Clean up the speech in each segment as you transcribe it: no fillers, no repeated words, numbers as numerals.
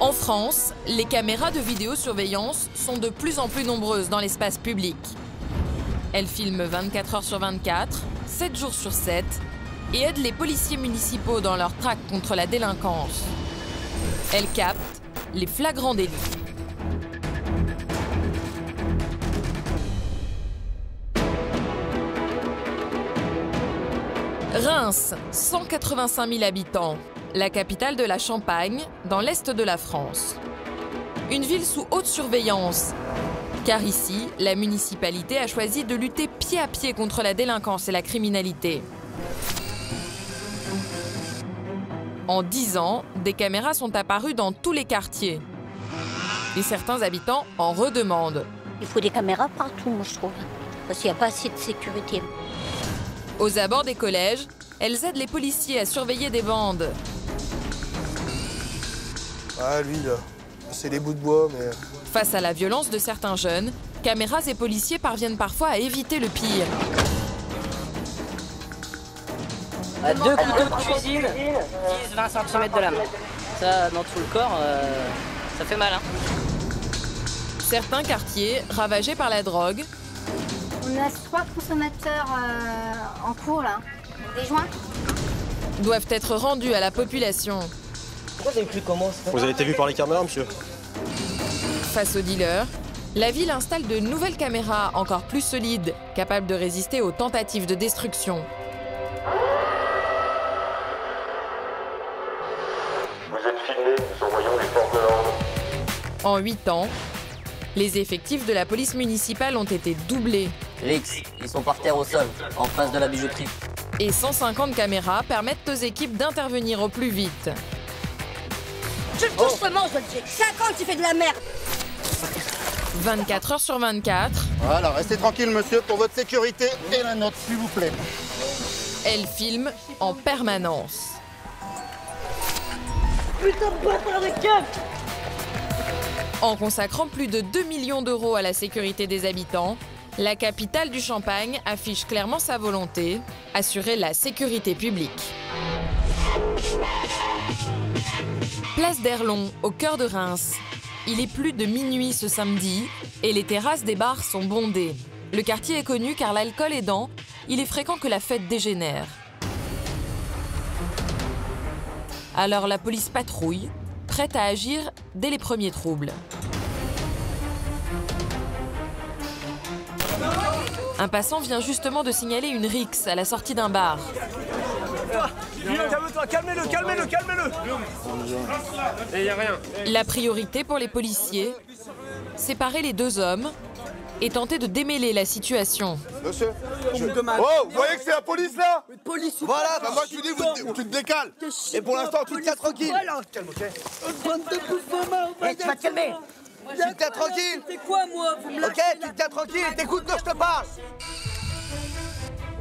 En France, les caméras de vidéosurveillance sont de plus en plus nombreuses dans l'espace public. Elles filment 24 heures sur 24, 7 jours sur 7 et aident les policiers municipaux dans leur traque contre la délinquance. Elles captent les flagrants délits. Reims, 185 000 habitants, la capitale de la Champagne, dans l'est de la France. Une ville sous haute surveillance, car ici, la municipalité a choisi de lutter pied à pied contre la délinquance et la criminalité. En 10 ans, des caméras sont apparues dans tous les quartiers. Et certains habitants en redemandent. Il faut des caméras partout, moi, je trouve, parce qu'il n'y a pas assez de sécurité. Aux abords des collèges, elles aident les policiers à surveiller des bandes. Ah, lui, là, c'est des bouts de bois, mais... Face à la violence de certains jeunes, caméras et policiers parviennent parfois à éviter le pire. À 2 couteaux de cuisine, 10-20 cm de lame. Ça, dans tout le corps, ça fait mal. Hein. Certains quartiers, ravagés par la drogue, on a 3 consommateurs en cours, là. Des joints. Doivent être rendus à la population. Pourquoi vous avez cru comment ça? Vous avez été vu par les caméras, monsieur? Face aux dealers, la ville installe de nouvelles caméras encore plus solides, capables de résister aux tentatives de destruction. Vous êtes filmés, nous envoyons les forces de l'ordre. En 8 ans, les effectifs de la police municipale ont été doublés. Lix, ils sont par terre au sol, en face de la bijouterie. Et 150 caméras permettent aux équipes d'intervenir au plus vite. Je te touche vraiment, je le dis. 5 ans que tu fais de la merde. 24 heures sur 24, Voilà, restez tranquille, monsieur, pour votre sécurité et la nôtre, s'il vous plaît. elles filment en permanence. Putain de bâtard de keuf. En consacrant plus de 2 millions d'euros à la sécurité des habitants, la capitale du Champagne affiche clairement sa volonté, assurer la sécurité publique. Place d'Erlon, au cœur de Reims. Il est plus de minuit ce samedi et les terrasses des bars sont bondées. Le quartier est connu car l'alcool aidant, il est fréquent que la fête dégénère. Alors la police patrouille, prête à agir dès les premiers troubles. Un passant vient justement de signaler une rixe à la sortie d'un bar. Calme-toi, calmez-le, calmez-le, calmez-le. Et y a rien. La priorité pour les policiers, séparer les deux hommes et tenter de démêler la situation. Monsieur, Oh, vous voyez que c'est la police, là? Police ou voilà, bah moi je te dis, tu te décales. Et pour l'instant, tu te tiens tranquille. Calme, ok? bande de bouffons, Tu vas te calmer. Tu te tiens tranquille. C'est quoi, moi? Vous me Ok, tu te tiens tranquille et t'écoutes quand je te parle.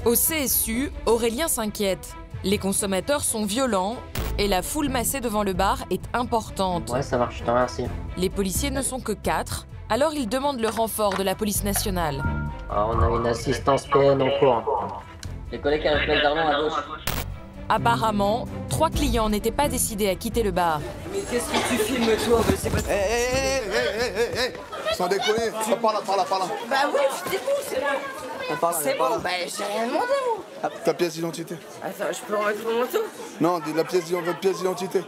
Au CSU, Aurélien s'inquiète. Les consommateurs sont violents et la foule massée devant le bar est importante. Ouais, ça marche, je te remercie. Les policiers ne sont que 4, alors ils demandent le renfort de la police nationale. Alors, on a une assistance PN en cours. Les collègues à la place d'Arlon à gauche. Apparemment, 3 clients n'étaient pas décidés à quitter le bar. Mais qu'est-ce que tu filmes, toi? C'est pas... Hé, sans déconner, par là. Bah oui, c'est bon, c'est bon. C'est bon, bah j'ai rien demandé, moi. Ta pièce d'identité. Attends, je peux remettre mon manteau? Non, votre pièce d'identité.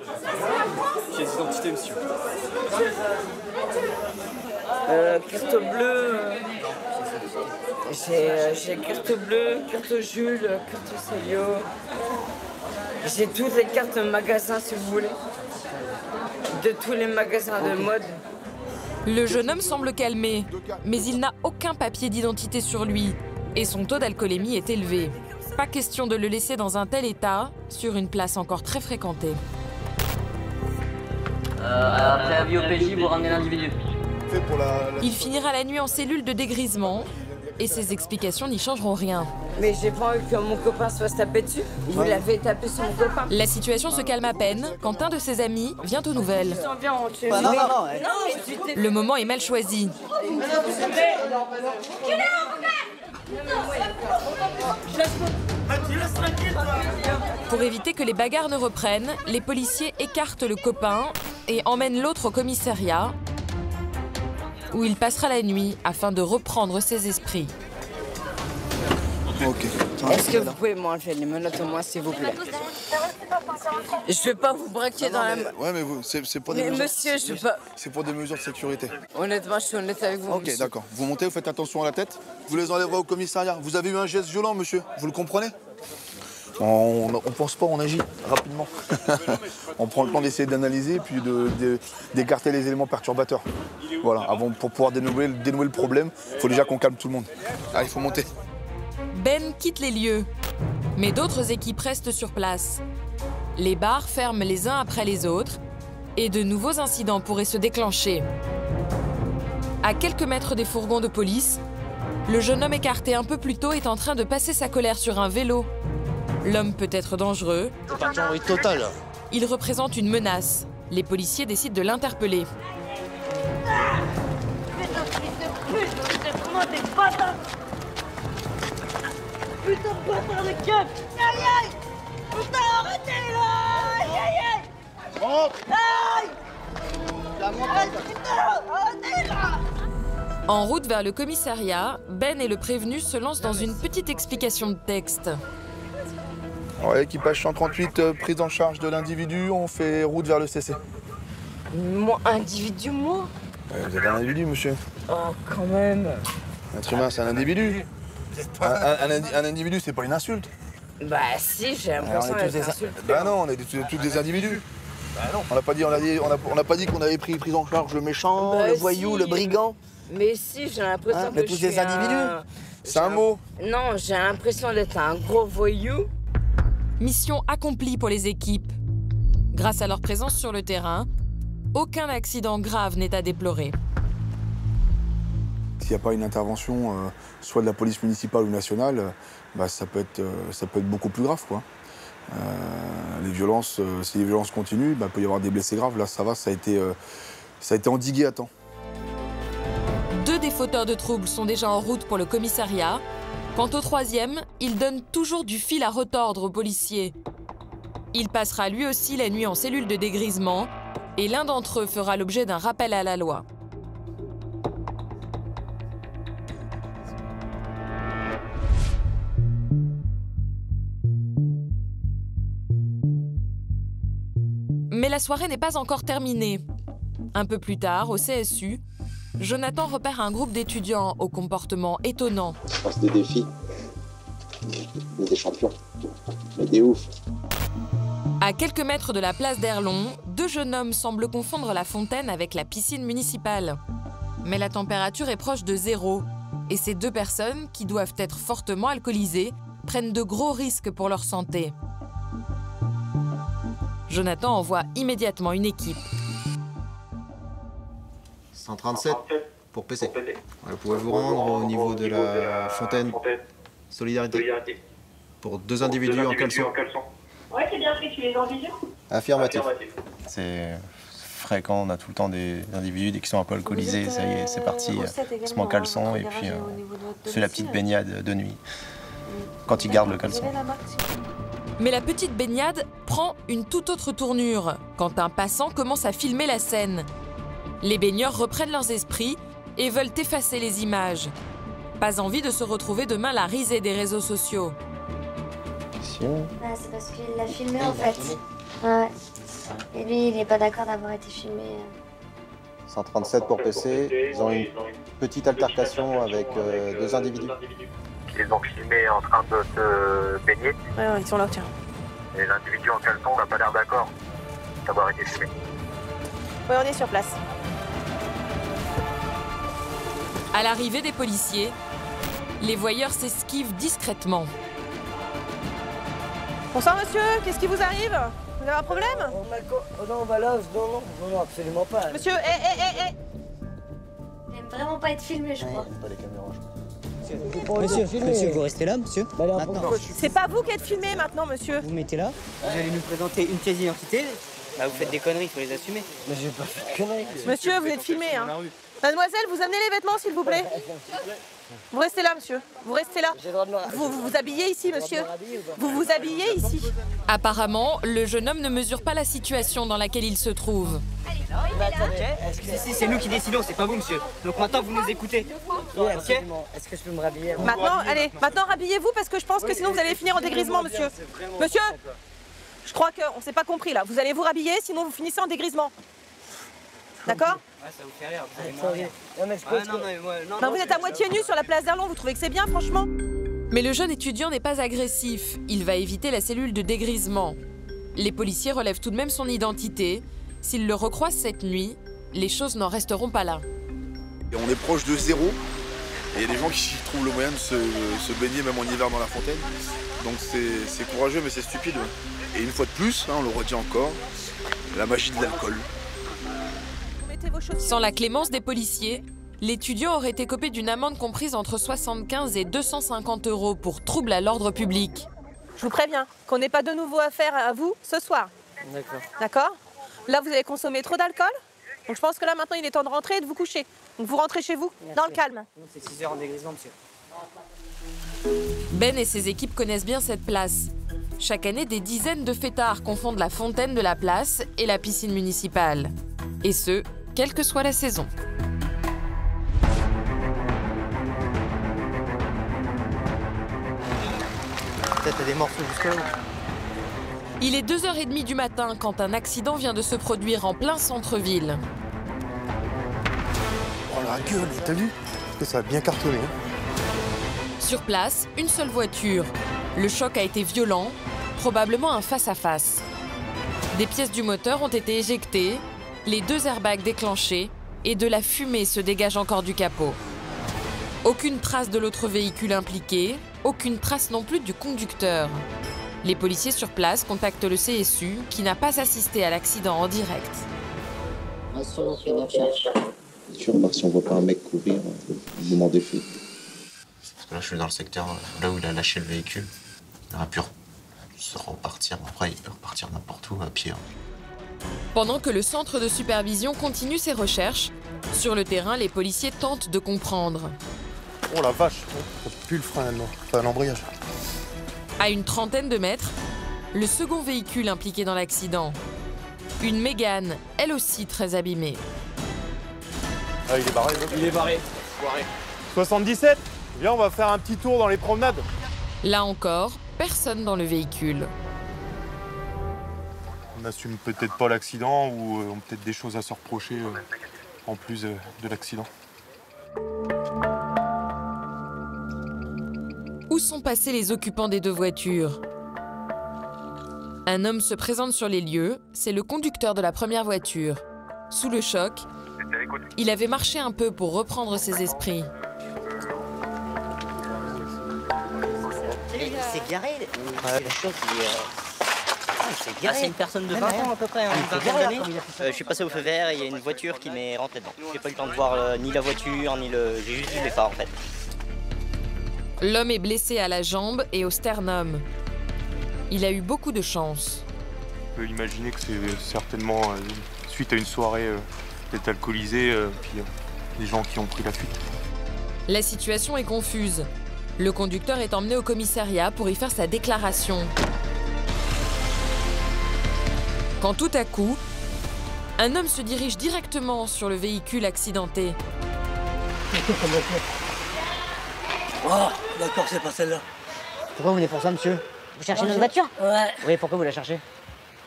Pièce d'identité, monsieur. Carte bleue. J'ai carte bleue, carte Jules, carte Célio. J'ai toutes les cartes magasin si vous voulez. De tous les magasins de mode. Le jeune homme semble calmé, mais il n'a aucun papier d'identité sur lui et son taux d'alcoolémie est élevé. Pas question de le laisser dans un tel état sur une place encore très fréquentée. Après avis au PJ, vous ramenez l'individu. Il finira la nuit en cellule de dégrisement et ses explications n'y changeront rien. Mais j'ai pas envie que mon copain se fasse taper dessus. Vous l'avez tapé sur mon copain. La situation se calme à peine quand un de ses amis vient aux nouvelles. Le moment est mal choisi. Pour éviter que les bagarres ne reprennent, les policiers écartent le copain et emmène l'autre au commissariat où il passera la nuit afin de reprendre ses esprits. Ok. Est-ce que vous pouvez m'enlever les menottes au moins, s'il vous plaît? Je vais pas vous braquer dans la main. Ouais, mais c'est pour des Mais mesures... monsieur, je peux pas... C'est pour des mesures de sécurité. Honnêtement, je suis honnête avec vous, Ok, monsieur. d'accord. Vous montez, vous faites attention à la tête. Vous les enlèverez au commissariat. Vous avez eu un geste violent, monsieur. Vous le comprenez? On pense pas, on agit rapidement. On prend le temps d'essayer d'analyser puis d'écarter les éléments perturbateurs. Voilà, pour pouvoir dénouer le problème, il faut déjà qu'on calme tout le monde. Ah, il faut monter. Ben quitte les lieux, mais d'autres équipes restent sur place. Les bars ferment les uns après les autres et de nouveaux incidents pourraient se déclencher. À quelques mètres des fourgons de police, le jeune homme écarté un peu plus tôt est en train de passer sa colère sur un vélo. L'homme peut être dangereux. C'est parti en rythme total. Il représente une menace. Les policiers décident de l'interpeller. Putain de bâtard de keuf! Aïe aïe! Putain, arrêtez là! Aïe aïe aïe! Aïe! Putain, arrêtez là! En route vers le commissariat, Ben et le prévenu se lancent dans une petite explication de texte. Ouais, équipage 138, prise en charge de l'individu, on fait route vers le CC. Moi, individu, moi? Vous êtes un individu, monsieur. Oh, quand même. Un être humain, c'est un individu. Un individu, c'est pas une insulte. Bah si, j'ai l'impression d'être insulté. Bah non, on est tous des individus. Bah non. On n'a pas dit qu'on avait pris en charge le méchant, Bah le voyou, si. le brigand. Mais si, j'ai l'impression que tous je suis des individus. C'est un mot. Non, j'ai l'impression d'être un gros voyou. Mission accomplie pour les équipes. Grâce à leur présence sur le terrain, aucun accident grave n'est à déplorer. S'il n'y a pas une intervention, soit de la police municipale ou nationale, bah, ça peut être beaucoup plus grave, quoi. Les violences, si les violences continuent, bah, il peut y avoir des blessés graves. Là, ça va, ça a été endigué à temps. 2 des fauteurs de troubles sont déjà en route pour le commissariat. Quant au 3e, il donne toujours du fil à retordre aux policiers. Il passera lui aussi la nuit en cellule de dégrisement et l'un d'entre eux fera l'objet d'un rappel à la loi. Mais la soirée n'est pas encore terminée. Un peu plus tard, au CSU, Jonathan repère un groupe d'étudiants au comportement étonnant. Je passe des défis, mais des champions, mais des oufs. À quelques mètres de la place d'Erlon, 2 jeunes hommes semblent confondre la fontaine avec la piscine municipale. Mais la température est proche de 0. Et ces 2 personnes, qui doivent être fortement alcoolisées, prennent de gros risques pour leur santé. Jonathan envoie immédiatement une équipe. 137 pour PC. Vous pouvez vous rendre au niveau de la fontaine Solidarité pour 2 individus en caleçon. Ouais, c'est bien fait, tu les as en vision? Affirmatif. C'est fréquent, on a tout le temps des individus qui sont un peu alcoolisés, ça y est, c'est parti, on se met en caleçon et puis on fait la petite baignade de nuit quand ils gardent le caleçon. Mais la petite baignade prend une toute autre tournure quand un passant commence à filmer la scène. Les baigneurs reprennent leurs esprits et veulent effacer les images. Pas envie de se retrouver demain la risée des réseaux sociaux. Ah, c'est parce qu'il l'a filmé en fait. Ouais. Et lui, il n'est pas d'accord d'avoir été filmé. 137 pour PC, ils ont une petite altercation avec 2 individus. Ils ont filmé en train de se baigner. Ouais, ils sont là, tiens. Et l'individu en caleçon n'a pas l'air d'accord d'avoir été filmé. Ouais, on est sur place. À l'arrivée des policiers, les voyeurs s'esquivent discrètement. Bonsoir monsieur, qu'est-ce qui vous arrive? Vous avez un problème? Oh non, bah là, non, absolument pas. Monsieur, Il n'aime vraiment pas être filmé, je crois. Monsieur, vous restez là, monsieur? c'est pas vous qui êtes filmé maintenant, monsieur. Vous mettez là? Vous allez nous présenter une pièce d'identité. Bah vous faites des conneries, il faut les assumer. Mais j'ai pas fait de conneries. Monsieur, vous êtes filmé, hein. Mademoiselle, vous amenez les vêtements, s'il vous plaît. Vous restez là, monsieur. Vous restez là. Vous vous habillez ici, monsieur. Vous vous habillez ici. Apparemment, le jeune homme ne mesure pas la situation dans laquelle il se trouve. Si, c'est nous qui décidons, c'est pas vous, monsieur. Donc maintenant, vous nous écoutez. Est-ce que je peux me rhabiller? Maintenant, allez, maintenant rhabillez-vous parce que je pense que sinon vous allez finir en dégrisement, monsieur. Monsieur, je crois qu'on s'est pas compris là. Vous allez vous rhabiller, sinon vous finissez en dégrisement. D'accord? Ouais, ça vous fait rire. Non, vous êtes à moitié nu sur la place d'Arlon, vous trouvez que c'est bien, franchement? Mais le jeune étudiant n'est pas agressif. Il va éviter la cellule de dégrisement. Les policiers relèvent tout de même son identité. S'ils le recroisent cette nuit, les choses n'en resteront pas là. Et on est proche de zéro. Et il y a des gens qui trouvent le moyen de se baigner même en hiver dans la fontaine. Donc c'est courageux mais c'est stupide. Et une fois de plus, hein, on le redit encore, la magie de l'alcool. Sans la clémence des policiers, l'étudiant aurait écopé d'une amende comprise entre 75 et 250 € pour trouble à l'ordre public. Je vous préviens qu'on n'ait pas de nouveau affaire à vous ce soir. D'accord. D'accord? Là, vous avez consommé trop d'alcool. Donc je pense que là, maintenant, il est temps de rentrer et de vous coucher. Donc vous rentrez chez vous, dans le calme. C'est 6 heures en dégrisement, monsieur. Ben et ses équipes connaissent bien cette place. Chaque année, des dizaines de fêtards confondent la fontaine de la place et la piscine municipale. Et ce, quelle que soit la saison. Peut-être des morceaux jusque-là. Il est 2h30 du matin quand un accident vient de se produire en plein centre-ville. Oh la gueule, t'as vu? Parce que ça a bien cartonné. Sur place, une seule voiture. Le choc a été violent, probablement un face-à-face. Des pièces du moteur ont été éjectées, les 2 airbags déclenchés et de la fumée se dégage encore du capot. Aucune trace de l'autre véhicule impliqué, aucune trace non plus du conducteur. Les policiers sur place contactent le CSU qui n'a pas assisté à l'accident en direct. Bien sûr, voir si on voit pas un mec courir au moment des faits. Parce que là, je suis dans le secteur là où il a lâché le véhicule. Il aurait pu se repartir. Après, il peut repartir n'importe où à pied. Pendant que le centre de supervision continue ses recherches, sur le terrain, les policiers tentent de comprendre. Oh la vache, ça pue le frein maintenant, enfin l'embrayage. À une trentaine de mètres, le second véhicule impliqué dans l'accident. Une Mégane, elle aussi très abîmée. Ah, il est barré, Il est barré. 77. Viens, on va faire un petit tour dans les promenades. Là encore, personne dans le véhicule. On n'assume peut-être pas l'accident ou on a peut-être des choses à se reprocher en plus de l'accident. Où sont passés les occupants des 2 voitures? Un homme se présente sur les lieux, c'est le conducteur de la première voiture. Sous le choc, il avait marché un peu pour reprendre ses esprits. C'est garé. Le choc, c'est une personne de 20 ans à peu près, une vingtaine d'années. Je suis passé au feu vert et il y a une voiture qui m'est rentrée dedans. J'ai pas eu le temps de voir ni la voiture, ni le... J'ai juste vu les phares en fait. L'homme est blessé à la jambe et au sternum. Il a eu beaucoup de chance. On peut imaginer que c'est certainement suite à une soirée peut-être alcoolisée, puis des gens qui ont pris la fuite. La situation est confuse. Le conducteur est emmené au commissariat pour y faire sa déclaration. Quand tout à coup, un homme se dirige directement sur le véhicule accidenté. Oh, d'accord, c'est pas celle-là. Pourquoi vous venez pour ça, monsieur? Vous cherchez notre voiture? Ouais. Oui, pourquoi vous la cherchez?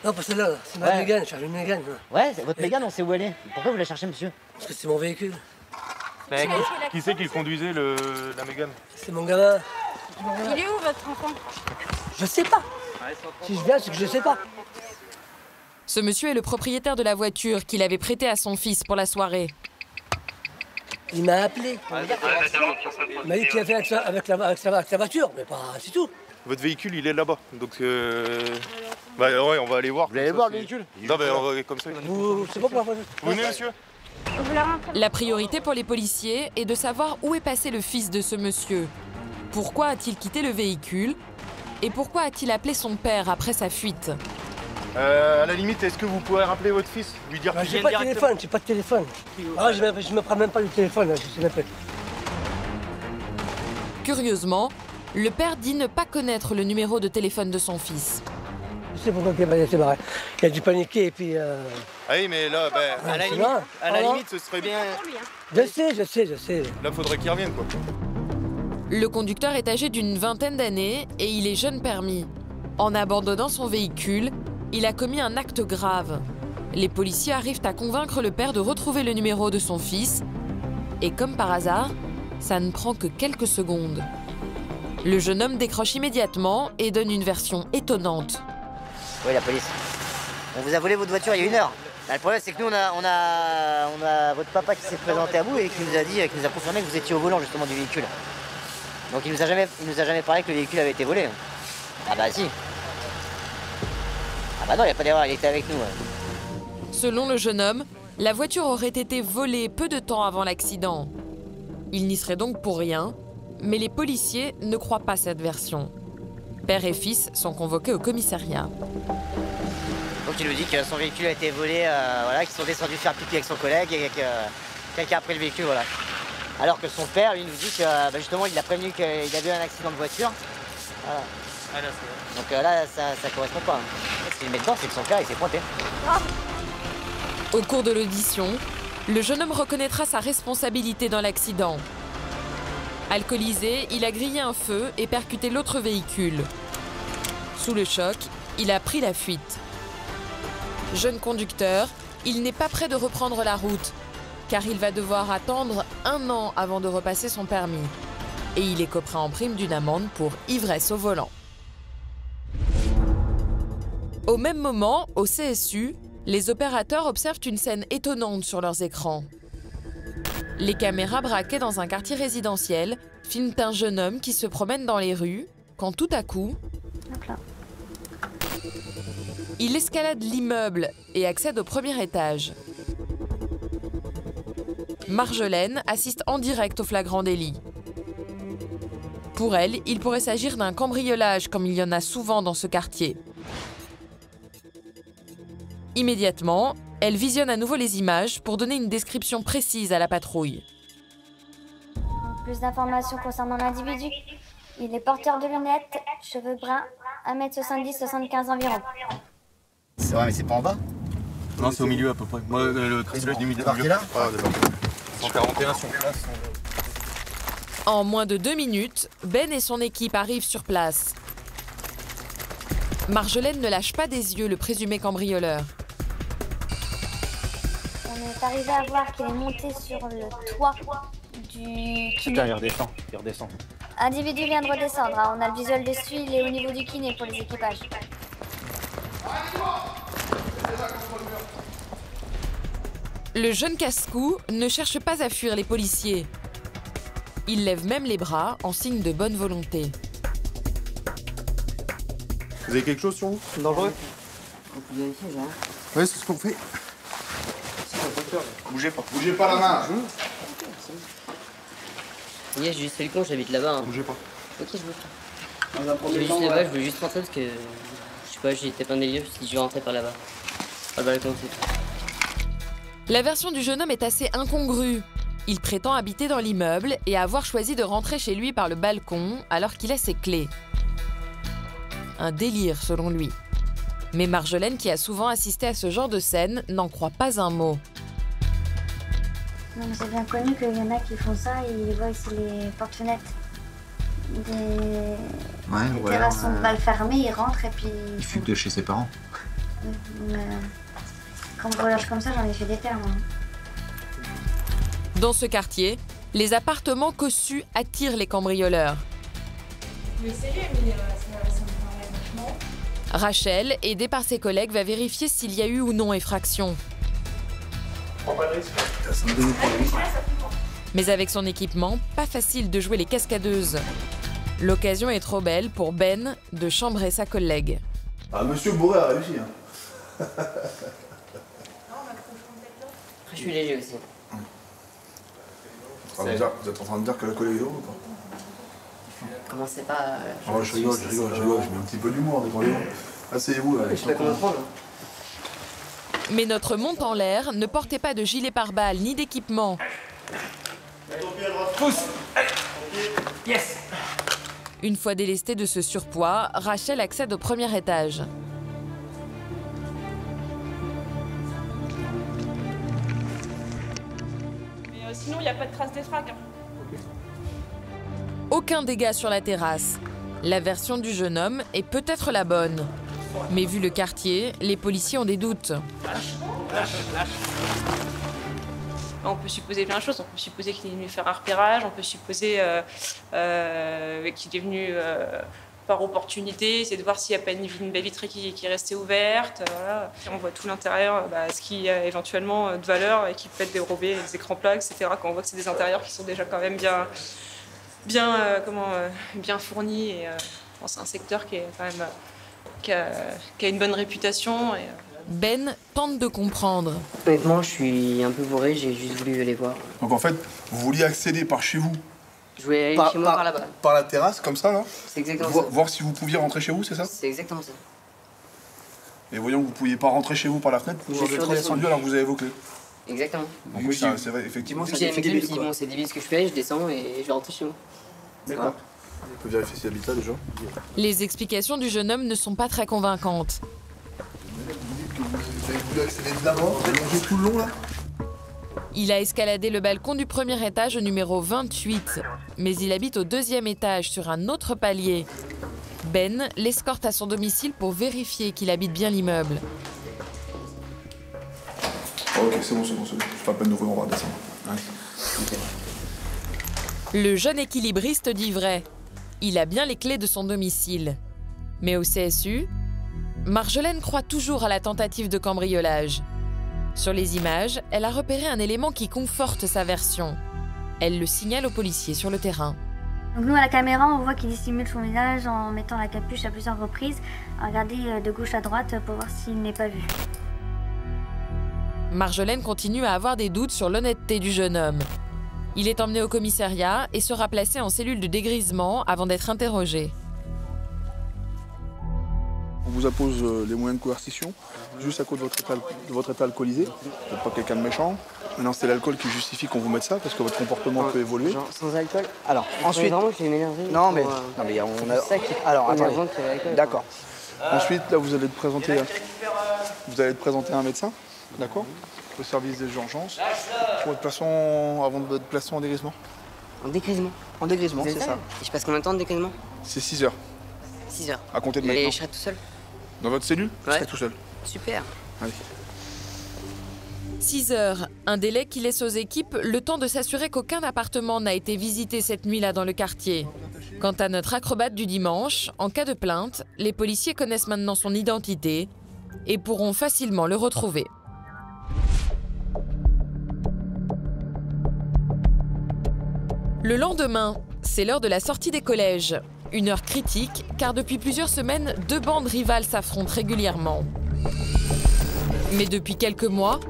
Non, pas celle-là, c'est ma Mégane, je cherche une Mégane. Ouais, votre Mégane, on sait où elle est. Pourquoi vous la cherchez, monsieur? Parce que c'est mon véhicule. Mais qui c'est qui conduisait la Mégane? C'est mon gamin. Il est où votre enfant? Je sais pas. Si je viens, c'est que je sais pas. Ce monsieur est le propriétaire de la voiture qu'il avait prêtée à son fils pour la soirée. Il m'a appelé. Il m'a dit qu'il a fait avec la voiture, mais pas, c'est tout. Votre véhicule, il est là-bas, donc bah ouais, on va aller voir. Vous allez voir le véhicule? Non, mais on va comme ça. C'est bon pour la voiture. Vous venez, monsieur? La priorité pour les policiers est de savoir où est passé le fils de ce monsieur. Pourquoi a-t-il quitté le véhicule? Et pourquoi a-t-il appelé son père après sa fuite? À la limite, est-ce que vous pourrez rappeler votre fils? Lui dire qu'il J'ai pas de téléphone, j'ai pas de téléphone. Ah, je me prends même pas le téléphone, je sais même pas. Curieusement, le père dit ne pas connaître le numéro de téléphone de son fils. Je sais pourquoi il s'est barré. Il a dû paniquer et puis... Ah oui, mais là, à la limite, ce serait bien... Je sais. Là, faudrait qu'il revienne, quoi. Le conducteur est âgé d'une vingtaine d'années et il est jeune permis. En abandonnant son véhicule, il a commis un acte grave. Les policiers arrivent à convaincre le père de retrouver le numéro de son fils. Et comme par hasard, ça ne prend que quelques secondes. Le jeune homme décroche immédiatement et donne une version étonnante. Oui, la police. On vous a volé votre voiture il y a 1 heure. Là, le problème, c'est que nous, on a votre papa qui s'est présenté à vous et qui nous a confirmé que vous étiez au volant justement du véhicule. Donc il nous a jamais parlé que le véhicule avait été volé. Ah bah si. Ah bah non, il n'y a pas d'erreur, il était avec nous. Ouais. Selon le jeune homme, la voiture aurait été volée peu de temps avant l'accident. Il n'y serait donc pour rien, mais les policiers ne croient pas cette version. Père et fils sont convoqués au commissariat. Donc il nous dit que son véhicule a été volé, voilà, qu'ils sont descendus faire pipi avec son collègue et que quelqu'un a pris le véhicule, voilà. Alors que son père, lui, nous dit que justement, il a prévenu qu'il avait eu un accident de voiture. Voilà. Ah, là, donc là, ça correspond pas. Ce qu'il met dedans, c'est que son père, il s'est pointé. Au cours de l'audition, le jeune homme reconnaîtra sa responsabilité dans l'accident. Alcoolisé, il a grillé un feu et percuté l'autre véhicule. Sous le choc, il a pris la fuite. Jeune conducteur, il n'est pas prêt de reprendre la route, car il va devoir attendre 1 an avant de repasser son permis. Et il écopera en prime d'une amende pour ivresse au volant. Au même moment, au CSU, les opérateurs observent une scène étonnante sur leurs écrans. Les caméras braquées dans un quartier résidentiel filment un jeune homme qui se promène dans les rues, quand tout à coup, il escalade l'immeuble et accède au premier étage. Marjolaine assiste en direct au flagrant délit. Pour elle, il pourrait s'agir d'un cambriolage comme il y en a souvent dans ce quartier. Immédiatement, elle visionne à nouveau les images pour donner une description précise à la patrouille. Plus d'informations concernant l'individu. Il est porteur de lunettes, cheveux bruns, 1m70-75 environ. C'est vrai, mais c'est pas en bas? Non, c'est au milieu à peu près. Moi, le Chrysler, j'ai mis au milieu. Là 141 sur place. En moins de 2 minutes, Ben et son équipe arrivent sur place. Marjolaine ne lâche pas des yeux le présumé cambrioleur. On est arrivé à voir qu'il est monté sur le toit du kiné. Il redescend. L'individu vient de redescendre, hein. On a le visuel dessus, il est au niveau du kiné pour les équipages. Le jeune casse-cou ne cherche pas à fuir les policiers. Il lève même les bras en signe de bonne volonté. Vous avez quelque chose sur vous? Dangereux? Oui, c'est ce qu'on fait. Bougez pas. Bougez pas la main. Yes, j'ai juste fait le con, j'habite là-bas. Hein. Bougez pas. Ok, je bouge pas. J'habite juste là-bas, je voulais juste rentrer parce que... Je sais pas, j'étais pas dans les lieux, si je vais rentrer par là-bas. Par le balcon, c'est tout. La version du jeune homme est assez incongrue. Il prétend habiter dans l'immeuble et avoir choisi de rentrer chez lui par le balcon alors qu'il a ses clés. Un délire selon lui. Mais Marjolaine, qui a souvent assisté à ce genre de scène, n'en croit pas un mot. Non, mais c'est bien connu qu'il y en a qui font ça et ils voient ici les portes-fenêtres des terrasses sont mal fermées, ils rentrent et puis... Il fuite de chez ses parents. Cambriolage comme ça, j'en ai fait des termes. Hein. Dans ce quartier, les appartements cossus attirent les cambrioleurs. Rachel, aidée par ses collègues, va vérifier s'il y a eu ou non effraction. Mais avec son équipement, pas facile de jouer les cascadeuses. L'occasion est trop belle pour Ben de chambrer sa collègue. Ah, monsieur Bourré a réussi. Hein. Je suis léger aussi. Vous êtes en train de dire que la collègue est drôle ou pas? Commencez pas... je rigole, je mets un petit peu d'humour. Asseyez-vous là. Je sais pas comment prendre. Mais notre monte en l'air ne portait pas de gilet pare-balles ni d'équipement. Pousse. Yes. Une fois délestée de ce surpoids, Rachel accède au premier étage. Mais sinon, il n'y a pas de trace des frags. Aucun dégât sur la terrasse. La version du jeune homme est peut-être la bonne. Mais vu le quartier, les policiers ont des doutes. On peut supposer plein de choses. On peut supposer qu'il est venu faire un repérage. On peut supposer qu'il est venu par opportunité, c'est de voir s'il n'y a pas une baie vitrée qui est restée ouverte. Voilà. On voit tout l'intérieur, ce qui a éventuellement de valeur et qui peut être dérobé, les écrans plats, etc. Quand on voit que c'est des intérieurs qui sont déjà quand même bien fournis. Et, c'est un secteur qui est quand même qui a une bonne réputation. Et, Ben tente de comprendre. Honnêtement, je suis un peu bourré, j'ai juste voulu aller voir. Donc en fait, vous vouliez accéder par chez vous? Je voulais aller chez moi par là-bas. Par la terrasse, comme ça, là? C'est exactement ça. Voir si vous pouviez rentrer chez vous, c'est ça? C'est exactement ça. Et voyons que vous ne pouviez pas rentrer chez vous par la fenêtre, vous êtes redescendu alors que vous avez vos clés. Exactement. Donc oui, c'est vrai, effectivement. Vu que j'ai mes clés, je me suis dit, bon, c'est débile ce que je fais, je descends et je vais rentrer chez moi. D'accord. On peut vérifier si l'habitat déjà. Les explications du jeune homme ne sont pas très convaincantes. Vous avez voulu accéder d'abord, vous avez longé tout le long là? Il a escaladé le balcon du premier étage au numéro 28, mais il habite au deuxième étage sur un autre palier. Ben l'escorte à son domicile pour vérifier qu'il habite bien l'immeuble. Ok, c'est bon. Pas peine d'ouvrir, on va descendre. Ouais. Le jeune équilibriste dit vrai. Il a bien les clés de son domicile. Mais au CSU, Marjolaine croit toujours à la tentative de cambriolage. Sur les images, elle a repéré un élément qui conforte sa version. Elle le signale aux policiers sur le terrain. Donc nous, à la caméra, on voit qu'il dissimule son visage en mettant la capuche à plusieurs reprises, à regarder de gauche à droite pour voir s'il n'est pas vu. Marjolaine continue à avoir des doutes sur l'honnêteté du jeune homme. Il est emmené au commissariat et sera placé en cellule de dégrisement avant d'être interrogé. On vous appose les moyens de coercition, juste à cause de votre état alcoolisé. Vous n'êtes pas quelqu'un de méchant. Maintenant, c'est l'alcool qui justifie qu'on vous mette ça, parce que votre comportement peut évoluer. Genre, sans alcool? Alors, ensuite... Vraiment, je vais m'énerver. Non, mais on a... Alors, attendez. D'accord. Ensuite, là, vous allez te présenter à un médecin, d'accord? Au service des urgences, pour être placé avant de être placé en dégrisement. En dégrisement? En dégrisement, c'est ça. Et je passe combien de temps de dégrisement? C'est 6 heures. 6 heures. À compter de maintenant. Et je serai tout seul? Dans votre cellule? Je serai tout seul. Super. Allez. 6 heures, un délai qui laisse aux équipes le temps de s'assurer qu'aucun appartement n'a été visité cette nuit-là dans le quartier. Quant à notre acrobate du dimanche, en cas de plainte, les policiers connaissent maintenant son identité et pourront facilement le retrouver. Le lendemain, c'est l'heure de la sortie des collèges. Une heure critique, car depuis plusieurs semaines, 2 bandes rivales s'affrontent régulièrement. Mais depuis quelques mois,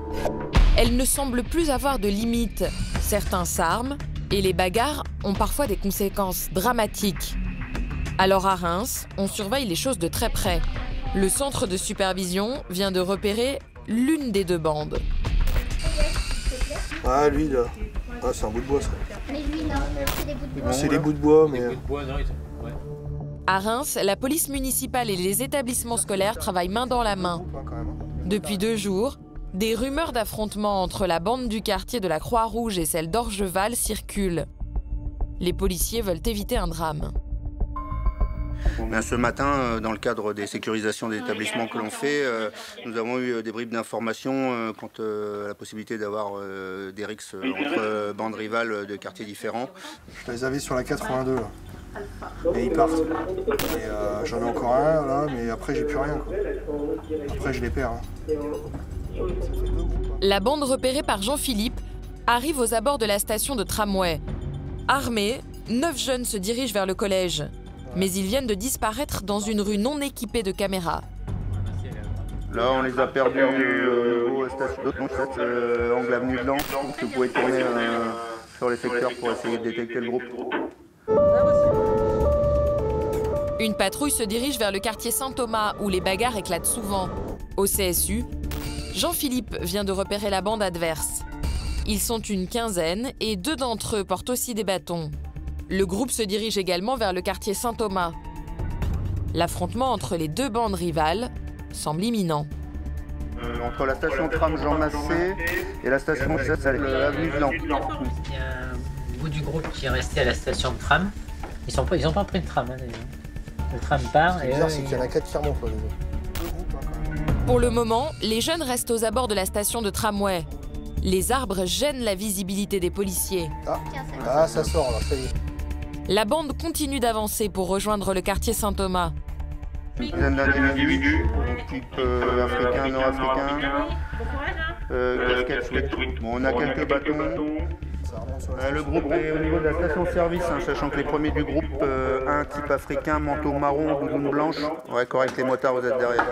elles ne semblent plus avoir de limites. Certains s'arment, et les bagarres ont parfois des conséquences dramatiques. Alors à Reims, on surveille les choses de très près. Le centre de supervision vient de repérer l'une des 2 bandes. Ah, lui, là. Ah, c'est un bout de bois, ça. Mais lui, non, c'est des bouts de bois. C'est des bouts de bois, mais... À Reims, la police municipale et les établissements scolaires travaillent main dans la main. Depuis 2 jours, des rumeurs d'affrontements entre la bande du quartier de la Croix-Rouge et celle d'Orgeval circulent. Les policiers veulent éviter un drame. Ce matin, dans le cadre des sécurisations des établissements que l'on fait, nous avons eu des bribes d'informations quant à la possibilité d'avoir des rixes entre bandes rivales de quartiers différents. Je les avais sur la 82, là. Et ils partent. Et j'en ai encore un, là, mais après, j'ai plus rien, quoi. Après, je les perds. Hein. La bande repérée par Jean-Philippe arrive aux abords de la station de tramway. Armés, 9 jeunes se dirigent vers le collège. Mais ils viennent de disparaître dans une rue non équipée de caméras. Là, on les a perdus au station Angle Avenue Blanc. Donc, vous pouvez tourner sur les secteurs pour essayer de détecter le groupe. Une patrouille se dirige vers le quartier Saint-Thomas où les bagarres éclatent souvent. Au CSU, Jean-Philippe vient de repérer la bande adverse. Ils sont une quinzaine et 2 d'entre eux portent aussi des bâtons. Le groupe se dirige également vers le quartier Saint-Thomas. L'affrontement entre les 2 bandes rivales semble imminent. Entre la station de tram Jean Massé et la station de l'avenue Blanc. Il y a un bout du groupe qui est resté à la station de tram. Ils ont pas pris de tram, hein, d'ailleurs. Le tram part et bizarre, c'est qu'il y en a 4 qui remontent. Pour le moment, les jeunes restent aux abords de la station de tramway. Les arbres gênent la visibilité des policiers. Ah, ça sort là, ça y est. La bande continue d'avancer pour rejoindre le quartier Saint-Thomas. Une dizaine d'individus, type africain, nord-africain, casquette sweat. Bon, on a quelques bâtons. Le groupe est au niveau de la station-service, hein, sachant que les premiers du groupe, un type africain, manteau marron, doudoune blanche. Ouais, correct, les motards, vous êtes derrière.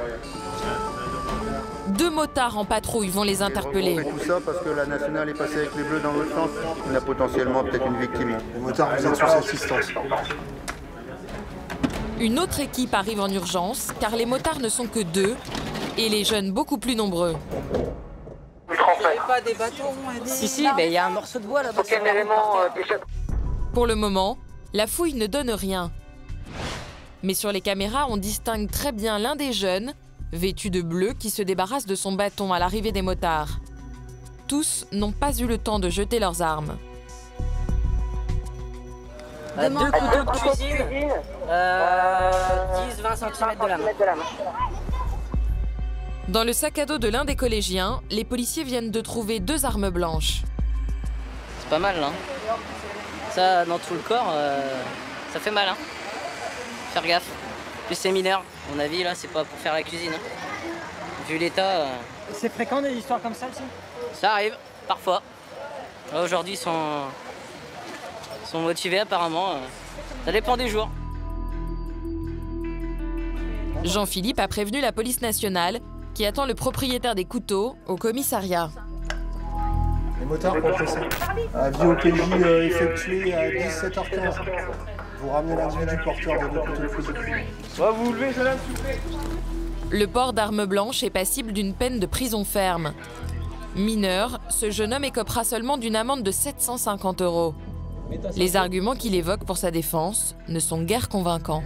2 motards en patrouille vont les interpeller. On fait tout ça parce que la nationale est passée avec les bleus dans l'autre sens. Il y a potentiellement peut-être une victime. Les motards, vous êtes sous assistance. Une autre équipe arrive en urgence, car les motards ne sont que 2 et les jeunes beaucoup plus nombreux. Pas des bâtons, Si, mais il y a un morceau de bois là-bas. Pour le moment, la fouille ne donne rien. Mais sur les caméras, on distingue très bien l'un des jeunes, vêtu de bleu, qui se débarrasse de son bâton à l'arrivée des motards. Tous n'ont pas eu le temps de jeter leurs armes. 2 couteaux de cuisine, 10-20 cm de lame. Dans le sac à dos de l'un des collégiens, les policiers viennent de trouver 2 armes blanches. C'est pas mal, hein. Ça, dans tout le corps, ça fait mal, hein. Faire gaffe. Plus c'est mineur, à mon avis, là, c'est pas pour faire la cuisine. Hein. Vu l'état... C'est fréquent des histoires comme ça, aussi? Ça arrive, parfois. Là, aujourd'hui, ils sont motivés, apparemment. Ça dépend des jours. Jean-Philippe a prévenu la police nationale, qui attend le propriétaire des couteaux au commissariat. Les motards compressés. Avis au PJ effectué à 17h15. Vous ramenez l'individu porteur de 2 couteaux de fusil. Vous vous levez, jeune homme, s'il vous plaît. Le port d'armes blanches est passible d'une peine de prison ferme. Mineur, ce jeune homme écopera seulement d'une amende de 750 €. Les arguments qu'il évoque pour sa défense ne sont guère convaincants.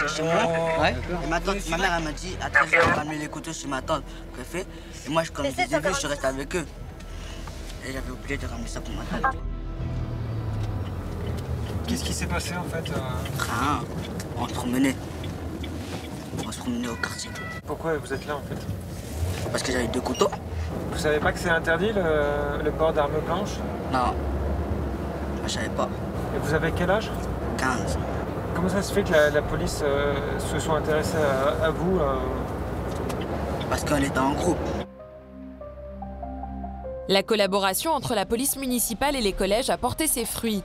Chez moi. Ouais. Et ma mère elle m'a dit à 13h on va ramener les couteaux chez ma tante préfet. Et moi comme je les ai vus, je reste avec eux. Et j'avais oublié de ramener ça pour ma tante. Qu'est-ce qui s'est passé en fait Rien. On se promenait. On se promenait au quartier. Pourquoi vous êtes là en fait? Parce que j'avais 2 couteaux. Vous savez pas que c'est interdit le port d'armes blanches? Non. Je savais pas. Et vous avez quel âge? 15. Comment ça se fait que la police se soit intéressée à vous Parce qu'on était en groupe. La collaboration entre la police municipale et les collèges a porté ses fruits.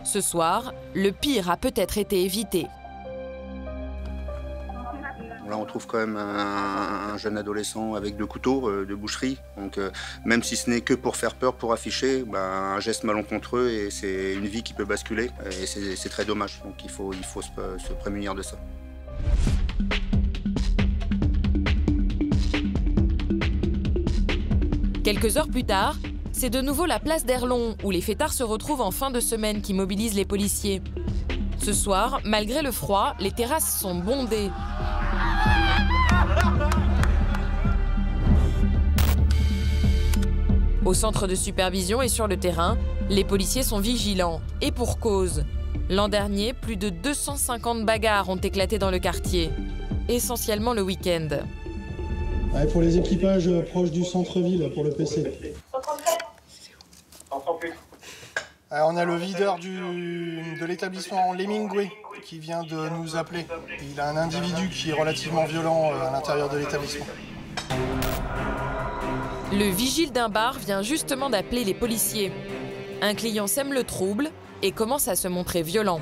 Ce soir, le pire a peut-être été évité. Là, on trouve quand même un jeune adolescent avec 2 couteaux de boucherie. Donc, même si ce n'est que pour faire peur, pour afficher, un geste malencontreux et c'est une vie qui peut basculer. Et c'est très dommage. Donc, il faut se prémunir de ça. Quelques heures plus tard, c'est de nouveau la place d'Erlon où les fêtards se retrouvent en fin de semaine qui mobilise les policiers. Ce soir, malgré le froid, les terrasses sont bondées. Au centre de supervision et sur le terrain, les policiers sont vigilants, et pour cause. L'an dernier, plus de 250 bagarres ont éclaté dans le quartier, essentiellement le week-end. Ouais, pour les équipages proches du centre-ville, pour le PC. On a le videur de l'établissement Lemingway qui vient de nous appeler. Il a un individu qui est relativement violent à l'intérieur de l'établissement. Le vigile d'un bar vient justement d'appeler les policiers. Un client sème le trouble et commence à se montrer violent.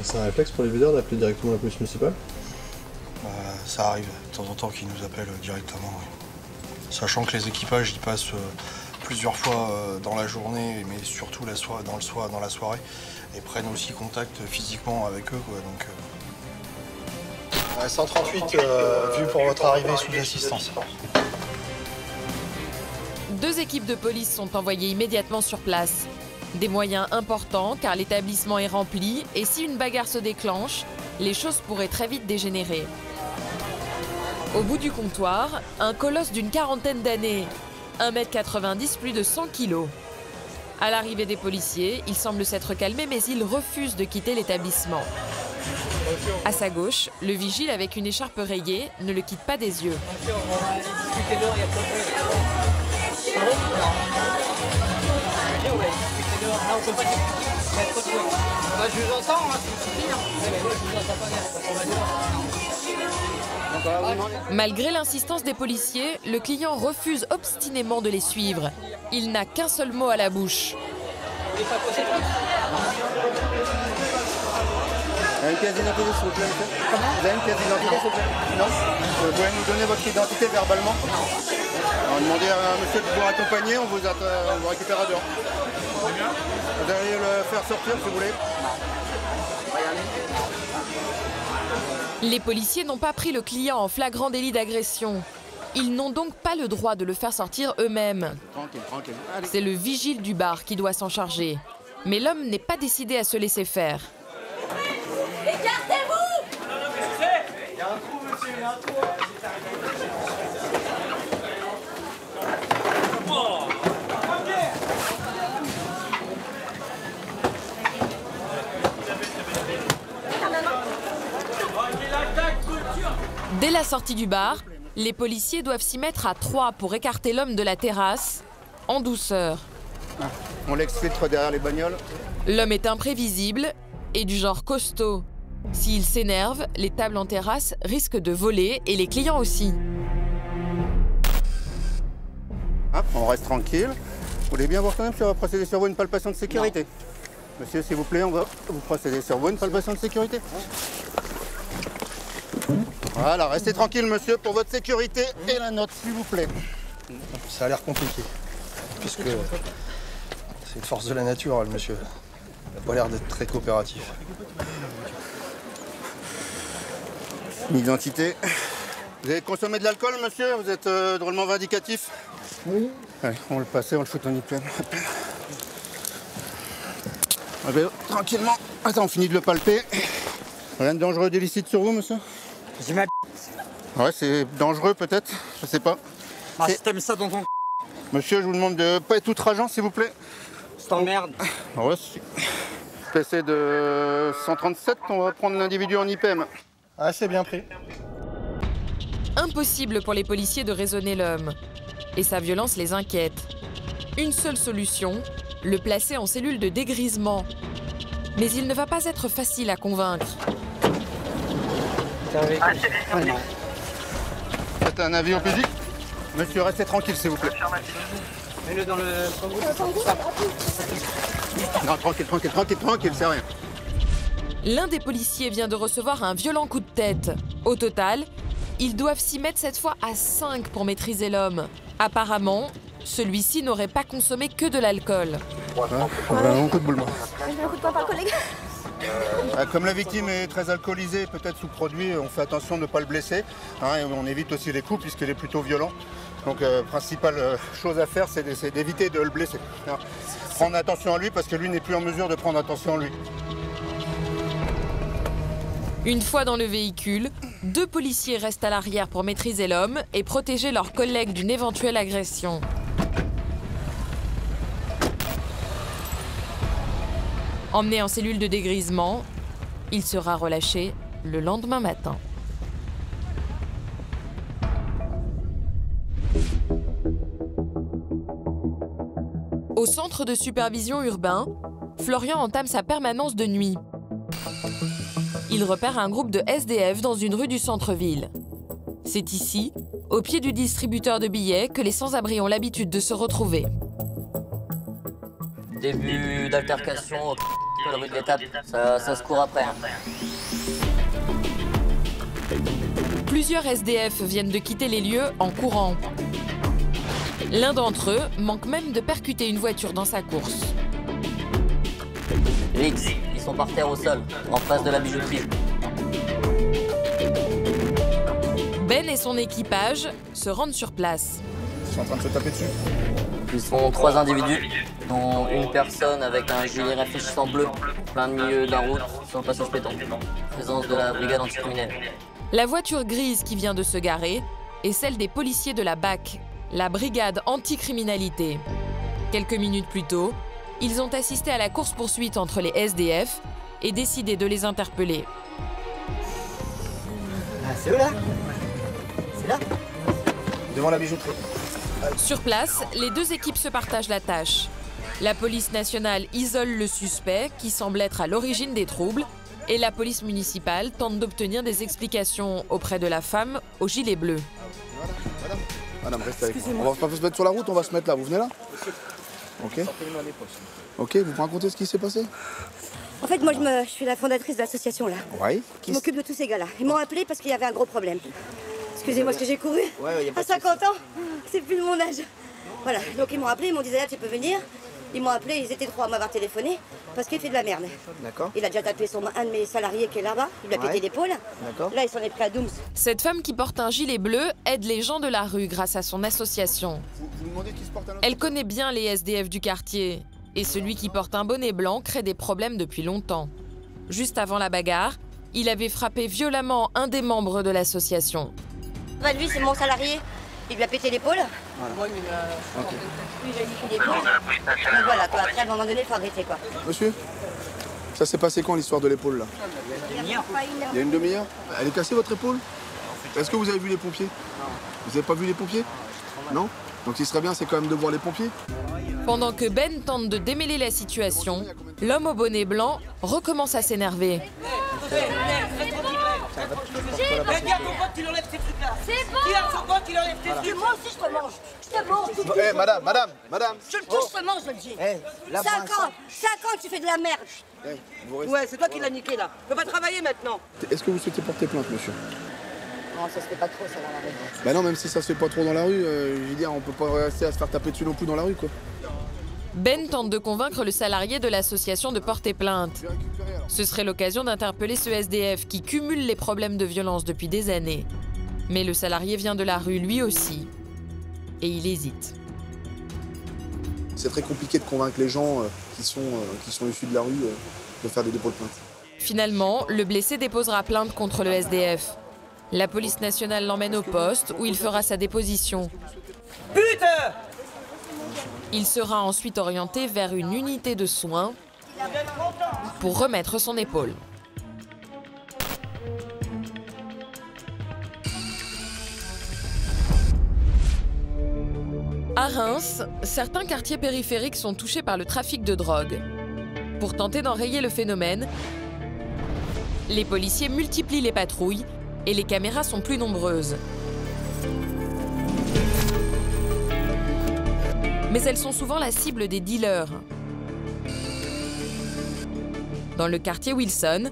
C'est un réflexe pour les videurs d'appeler directement la police municipale? Ça arrive de temps en temps qu'ils nous appellent directement. Oui. Sachant que les équipages y passent plusieurs fois dans la journée, mais surtout dans la soirée, et prennent aussi contact physiquement avec eux. Quoi, donc, 138, vu pour votre arrivée sous assistance. 2 équipes de police sont envoyées immédiatement sur place. Des moyens importants car l'établissement est rempli et si une bagarre se déclenche, les choses pourraient très vite dégénérer. Au bout du comptoir, un colosse d'une quarantaine d'années, 1,90 m, plus de 100 kg. À l'arrivée des policiers, il semble s'être calmé mais il refuse de quitter l'établissement. À sa gauche, le vigile avec une écharpe rayée ne le quitte pas des yeux. Je vous entends, Malgré l'insistance des policiers, le client refuse obstinément de les suivre. Il n'a qu'un seul mot à la bouche. Vous avez une pièce d'identité, s'il vous plaît, monsieur? Comment? Vous avez une pièce d'identité, s'il vous plaît? Non? Vous pouvez nous donner votre identité verbalement? Non. On va demander à monsieur de vous accompagner, on vous récupérera dehors. Vous allez le faire sortir, si vous voulez. Les policiers n'ont pas pris le client en flagrant délit d'agression. Ils n'ont donc pas le droit de le faire sortir eux-mêmes. Tranquille, tranquille. C'est le vigile du bar qui doit s'en charger. Mais l'homme n'est pas décidé à se laisser faire. Écartez-vous! Il y a un trou, monsieur, il y a un trou. Dès la sortie du bar, les policiers doivent s'y mettre à 3 pour écarter l'homme de la terrasse, en douceur. On l'exfiltre derrière les bagnoles. L'homme est imprévisible et du genre costaud. S'il s'énerve, les tables en terrasse risquent de voler et les clients aussi. Hop, on reste tranquille. Vous voulez bien voir quand même si on va procéder sur vous une palpation de sécurité? Non. Monsieur, s'il vous plaît, on va vous procéder sur vous une palpation de sécurité. Voilà, restez tranquille, monsieur, pour votre sécurité et la nôtre, s'il vous plaît. Ça a l'air compliqué, puisque c'est une force de la nature, le monsieur. Il n'a pas l'air d'être très coopératif. Une identité. Vous avez consommé de l'alcool, monsieur? Vous êtes drôlement vindicatif? Oui. Allez, on va le passer, on le fout en IPM. Allez, tranquillement. Attends, on finit de le palper. Rien de dangereux d'illicite sur vous, monsieur? J'ai ma... Ouais, c'est dangereux peut-être, je sais pas. Ah, si t'aimes ça dans ton... Monsieur, je vous demande de pas être outrageant, s'il vous plaît. Je t'emmerde. Ouais, PC de 137, on va prendre l'individu en IPM. Ah, c'est bien pris. Impossible pour les policiers de raisonner l'homme. Et sa violence les inquiète. Une seule solution, le placer en cellule de dégrisement. Mais il ne va pas être facile à convaincre. Faites un avis au public. Monsieur, restez tranquille, s'il vous plaît. Mets-le dans le... Non, tranquille, c'est rien. L'un des policiers vient de recevoir un violent coup de tête. Au total, ils doivent s'y mettre cette fois à 5 pour maîtriser l'homme. Apparemment, celui-ci n'aurait pas consommé que de l'alcool. Un coup de boule, moi. Je me coup de poing par le collègue. Comme la victime est très alcoolisée, peut-être sous produit, on fait attention de ne pas le blesser. Et on évite aussi les coups puisqu'il est plutôt violent. Donc, principale chose à faire, c'est d'éviter de le blesser. Prendre attention à lui parce que lui n'est plus en mesure de prendre attention à lui. Une fois dans le véhicule, 2 policiers restent à l'arrière pour maîtriser l'homme et protéger leurs collègues d'une éventuelle agression. Emmené en cellule de dégrisement, il sera relâché le lendemain matin. Au centre de supervision urbain, Florian entame sa permanence de nuit. Il repère un groupe de SDF dans une rue du centre-ville. C'est ici, au pied du distributeur de billets, que les sans-abri ont l'habitude de se retrouver. Début d'altercation, rue de l'Étape, ça se court après. Hein. Plusieurs SDF viennent de quitter les lieux en courant. L'un d'entre eux manque même de percuter une voiture dans sa course. X, ils sont par terre au sol, en face de la bijouterie. Ben et son équipage se rendent sur place. Ils sont en train de se taper dessus. Ils sont 3 individus, dont une personne avec un gilet réfléchissant bleu, plein milieu de la route, sur le passage piéton. Présence de la brigade anticriminelle. La voiture grise qui vient de se garer est celle des policiers de la BAC, la brigade anticriminalité. Quelques minutes plus tôt, ils ont assisté à la course-poursuite entre les SDF et décidé de les interpeller. Ah, c'est où là? C'est là? Devant la bijouterie. Sur place, les deux équipes se partagent la tâche. La police nationale isole le suspect, qui semble être à l'origine des troubles, et la police municipale tente d'obtenir des explications auprès de la femme au gilet bleu. Madame, restez avec moi. On va pas se mettre sur la route, on va se mettre là. Vous venez là? Ok. Ok, vous me racontez ce qui s'est passé? En fait, moi, je suis la fondatrice de l'association, là. Oui. Qui m'occupe de tous ces gars-là. Ils m'ont appelé parce qu'il y avait un gros problème. Excusez-moi, ce que j'ai couru à 50 ans, c'est plus de mon âge. Voilà, donc ils m'ont appelé, ils m'ont dit, Zaya, tu peux venir. Ils m'ont appelé, ils étaient 3 à m'avoir téléphoné parce qu'il fait de la merde. D'accord. Il a déjà tapé un de mes salariés qui est là-bas, il lui a pété l'épaule. D'accord. Là, il s'en est pris à Dooms. Cette femme qui porte un gilet bleu aide les gens de la rue grâce à son association. Vous demandez qui se porte à Elle connaît bien les SDF du quartier. Et celui qui porte un bonnet blanc crée des problèmes depuis longtemps. Juste avant la bagarre, il avait frappé violemment un des membres de l'association. Bah, lui, c'est mon salarié. Il lui a pété l'épaule. Voilà. Lui, il a niqué l'épaule. Donc voilà, quoi. Après, à un moment donné, il faut arrêter, quoi. Monsieur, ça s'est passé quand l'histoire de l'épaule là? Il y a une demi-heure. Elle est cassée votre épaule? Est-ce que vous avez vu les pompiers? Vous n'avez pas vu les pompiers? Non? Donc ce qui serait bien, c'est quand même de voir les pompiers. Pendant que Ben tente de démêler la situation, l'homme au bonnet blanc recommence à s'énerver. Dis à ton pote qu'il enlève ces trucs-là. C'est bon. Dis à son pote qu'il enlève ces trucs. Moi aussi, je te mange. Je te mange. Eh, madame. Je le touche, je te mange, je le dis. 5 ans que tu fais de la merde. Ouais, c'est toi qui l'as niqué, là. Tu peux pas travailler maintenant. Est-ce que vous souhaitez porter plainte, monsieur? Non, ça se fait pas trop, ça, dans la rue. Bah non, même si ça se fait pas trop dans la rue, je veux dire, on peut pas rester à se faire taper dessus non plus dans la rue, quoi. Ben tente de convaincre le salarié de l'association de porter plainte. Ce serait l'occasion d'interpeller ce SDF qui cumule les problèmes de violence depuis des années. Mais le salarié vient de la rue lui aussi. Et il hésite. C'est très compliqué de convaincre les gens qui sont issus de la rue de faire des dépôts de plainte. Finalement, le blessé déposera plainte contre le SDF. La police nationale l'emmène au poste où il fera sa déposition. Putain! Il sera ensuite orienté vers une unité de soins pour remettre son épaule. À Reims, certains quartiers périphériques sont touchés par le trafic de drogue. Pour tenter d'enrayer le phénomène, les policiers multiplient les patrouilles et les caméras sont plus nombreuses. Mais elles sont souvent la cible des dealers. Dans le quartier Wilson,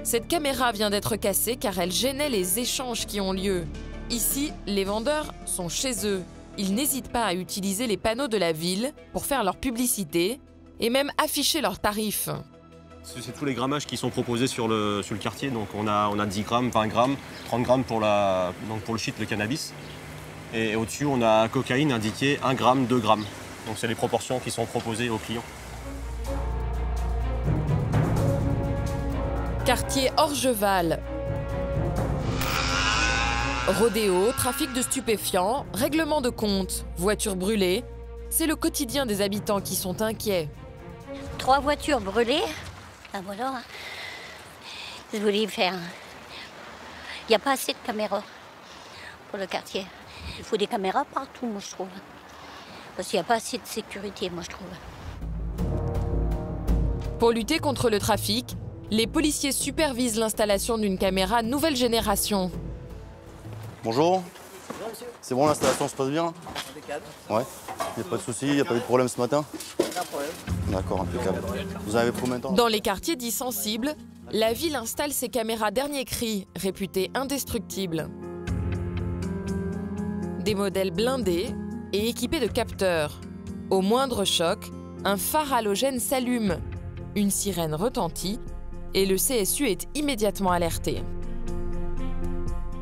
cette caméra vient d'être cassée car elle gênait les échanges qui ont lieu. Ici, les vendeurs sont chez eux. Ils n'hésitent pas à utiliser les panneaux de la ville pour faire leur publicité et même afficher leurs tarifs. C'est tous les grammages qui sont proposés sur le quartier. Donc on a 10 grammes, 20 grammes, 30 grammes pour le shit, le cannabis. Et au-dessus, on a cocaïne indiqué 1 gramme, 2 grammes. Donc c'est les proportions qui sont proposées aux clients. Quartier Orgeval. Rodéo, trafic de stupéfiants, règlement de compte, voitures brûlées. C'est le quotidien des habitants qui sont inquiets. 3 voitures brûlées. Ah voilà. Je voulais faire. Il n'y a pas assez de caméras pour le quartier. Il faut des caméras partout, moi, je trouve. Parce qu'il n'y a pas assez de sécurité, moi, je trouve. Pour lutter contre le trafic, les policiers supervisent l'installation d'une caméra nouvelle génération. Bonjour. C'est bon, l'installation se passe bien? Impeccable. Ouais. Il n'y a pas de soucis, il n'y a pas eu de problème ce matin? Pas de problème. D'accord, impeccable. Vous en avez pour combien de temps? Dans les quartiers dits sensibles, la ville installe ses caméras dernier cri, réputées indestructibles. Des modèles blindés et équipés de capteurs. Au moindre choc, un phare halogène s'allume, une sirène retentit et le CSU est immédiatement alerté.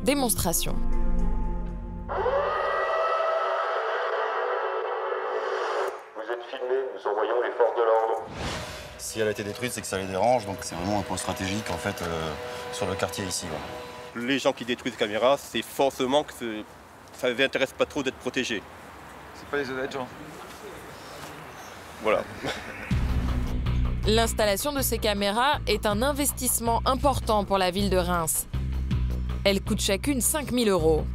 Démonstration. Si elle a été détruite, c'est que ça les dérange, donc c'est vraiment un point stratégique en fait sur le quartier ici. Voilà. Les gens qui détruisent les caméras, c'est forcément que ça ne les intéresse pas trop d'être protégés. C'est pas les honnêtes gens. Voilà. L'installation de ces caméras est un investissement important pour la ville de Reims. Elles coûtent chacune 5 000 €.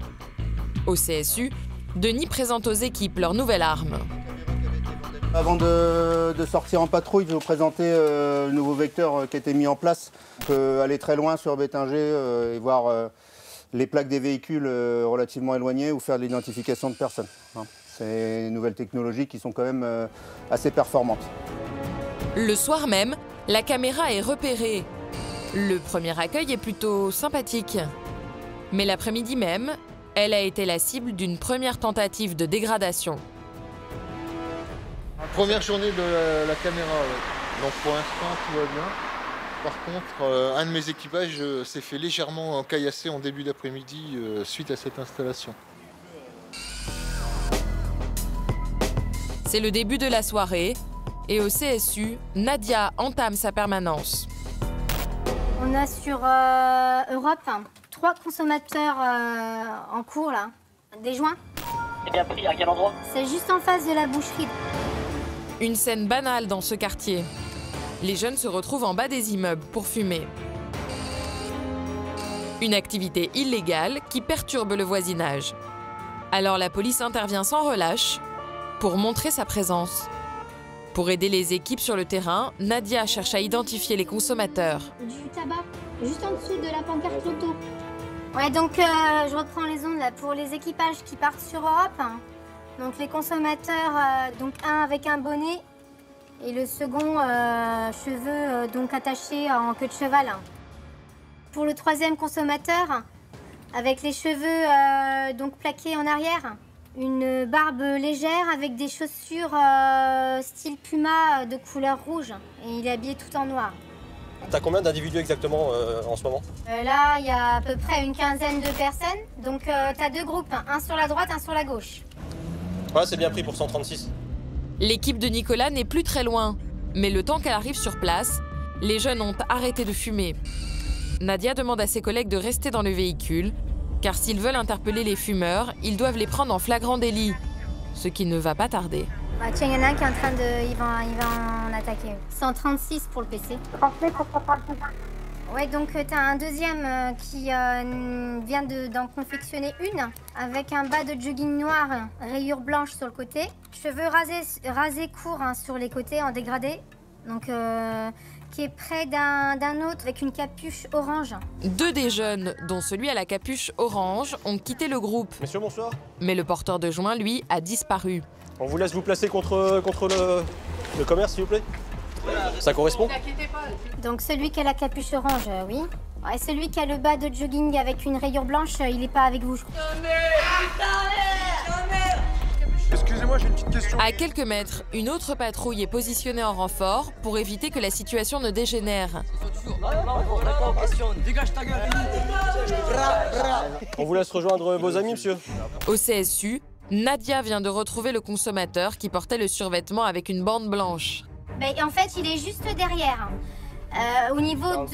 Au CSU, Denis présente aux équipes leur nouvelle arme. Avant de sortir en patrouille, je vais vous présenter le nouveau vecteur qui a été mis en place. On peut aller très loin sur Bétinger et voir les plaques des véhicules relativement éloignés ou faire de l'identification de personnes. C'est des nouvelles technologies qui sont quand même assez performantes. Le soir même, la caméra est repérée. Le premier accueil est plutôt sympathique. Mais l'après-midi même, elle a été la cible d'une première tentative de dégradation. Première journée de la caméra, donc pour l'instant tout va bien. Par contre, un de mes équipages s'est fait légèrement caillasser en début d'après-midi suite à cette installation. C'est le début de la soirée et au CSU, Nadia entame sa permanence. On a sur Europe 3 consommateurs en cours là, des joints. C'est bien pris, à quel endroit? C'est juste en face de la boucherie. Une scène banale dans ce quartier. Les jeunes se retrouvent en bas des immeubles pour fumer. Une activité illégale qui perturbe le voisinage. Alors la police intervient sans relâche pour montrer sa présence. Pour aider les équipes sur le terrain, Nadia cherche à identifier les consommateurs. Du tabac, juste en dessous de la pancarte Loto. Ouais, donc je reprends les ondes là pour les équipages qui partent sur Europe. Donc les consommateurs, donc un avec un bonnet et le second cheveux donc attachés en queue de cheval. Pour le troisième consommateur, avec les cheveux donc plaqués en arrière, une barbe légère avec des chaussures style Puma de couleur rouge et il est habillé tout en noir. T'as combien d'individus exactement en ce moment? Là, il y a à peu près une quinzaine de personnes. Donc t'as 2 groupes, un sur la droite, un sur la gauche. Ouais, c'est bien pris pour 136. L'équipe de Nicolas n'est plus très loin. Mais le temps qu'elle arrive sur place, les jeunes ont arrêté de fumer. Nadia demande à ses collègues de rester dans le véhicule, car s'ils veulent interpeller les fumeurs, ils doivent les prendre en flagrant délit, ce qui ne va pas tarder. Bah tiens, il y en a un qui est en train de... Il va en attaquer. 136 pour le PC. Ouais, donc t'as un deuxième qui vient d'en confectionner une, avec un bas de jogging noir, rayures blanches sur le côté, cheveux rasés courts sur les côtés en dégradé, donc qui est près d'un autre avec une capuche orange. 2 des jeunes, dont celui à la capuche orange, ont quitté le groupe. Messieurs, bonsoir. Mais le porteur de joint, lui, a disparu. On vous laisse vous placer contre le commerce, s'il vous plaît. Ça correspond? Donc celui qui a la capuche orange, oui. Et celui qui a le bas de jogging avec une rayure blanche, il n'est pas avec vous, je crois. Excusez-moi, j'ai une petite question. À quelques mètres, une autre patrouille est positionnée en renfort pour éviter que la situation ne dégénère. Dégage ta gueule. On vous laisse rejoindre vos amis, monsieur. Au CSU, Nadia vient de retrouver le consommateur qui portait le survêtement avec une bande blanche. Ben, en fait, il est juste derrière, au niveau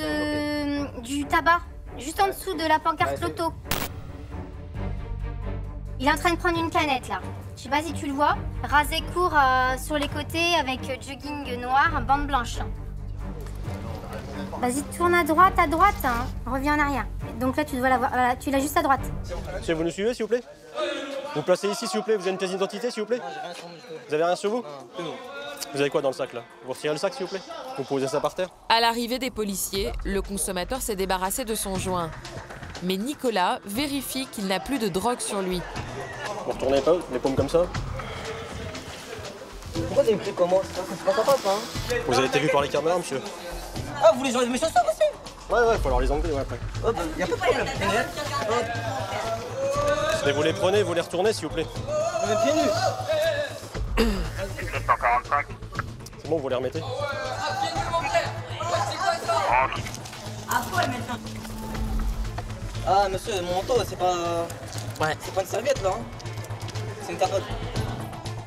du tabac, juste en dessous de la pancarte Loto. Il est en train de prendre une canette, là. Je sais pas si tu le vois, rasé court sur les côtés avec jogging noir, bande blanche. Vas-y, tourne à droite, hein. Reviens en arrière. Donc là, tu dois la voir, voilà, tu l'as juste à droite. Monsieur, vous nous suivez, s'il vous plaît? Vous placez ici, s'il vous plaît. Vous avez une pièce d'identité, s'il vous plaît? Vous avez rien sur vous? Vous avez quoi dans le sac, là? Vous retirez le sac, s'il vous plaît? Vous posez ça par terre? À l'arrivée des policiers, le consommateur s'est débarrassé de son joint. Mais Nicolas vérifie qu'il n'a plus de drogue sur lui. Vous retournez pas les paumes comme ça? Pourquoi t'es pris comment? C'est pas sympa, ça, hein? Vous avez été vu par les caméras, monsieur? Ah, vous voulez jouer de mes chaussures aussi? Ouais, faut alors les enlever, ouais, après. Oh, bah, y'a pas de problème. Mais vous les prenez, vous les retournez, s'il vous plaît. On est pieds nus. 745. C'est bon, vous les remettez? Ah, monsieur, mon manteau, c'est pas... Ouais. C'est pas une serviette, là, hein. C'est une capote.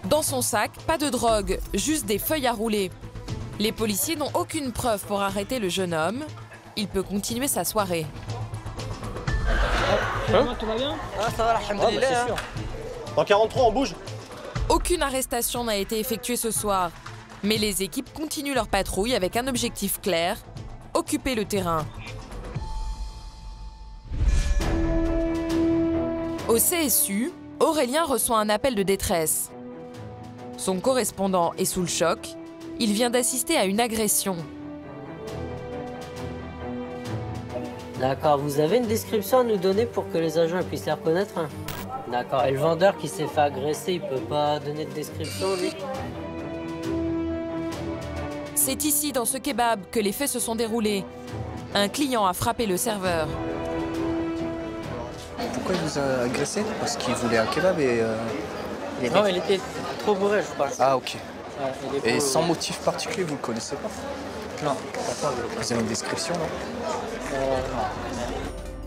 Dans son sac, pas de drogue, juste des feuilles à rouler. Les policiers n'ont aucune preuve pour arrêter le jeune homme. Il peut continuer sa soirée. Tout va bien? Ah, ça va, alhamdoulilah. C'est sûr. Dans 43, on bouge. Aucune arrestation n'a été effectuée ce soir. Mais les équipes continuent leur patrouille avec un objectif clair, occuper le terrain. Au CSU, Aurélien reçoit un appel de détresse. Son correspondant est sous le choc. Il vient d'assister à une agression. D'accord, vous avez une description à nous donner pour que les agents puissent les reconnaître? D'accord, et le vendeur qui s'est fait agresser, il peut pas donner de description, lui? C'est ici, dans ce kebab, que les faits se sont déroulés. Un client a frappé le serveur. Pourquoi il vous a agressé? Parce qu'il voulait un kebab et... Non, il était trop bourré, je pense. Ah, ok. Ouais, et sans motif particulier, vous le connaissez pas? Non. Vous avez une description, non? Non.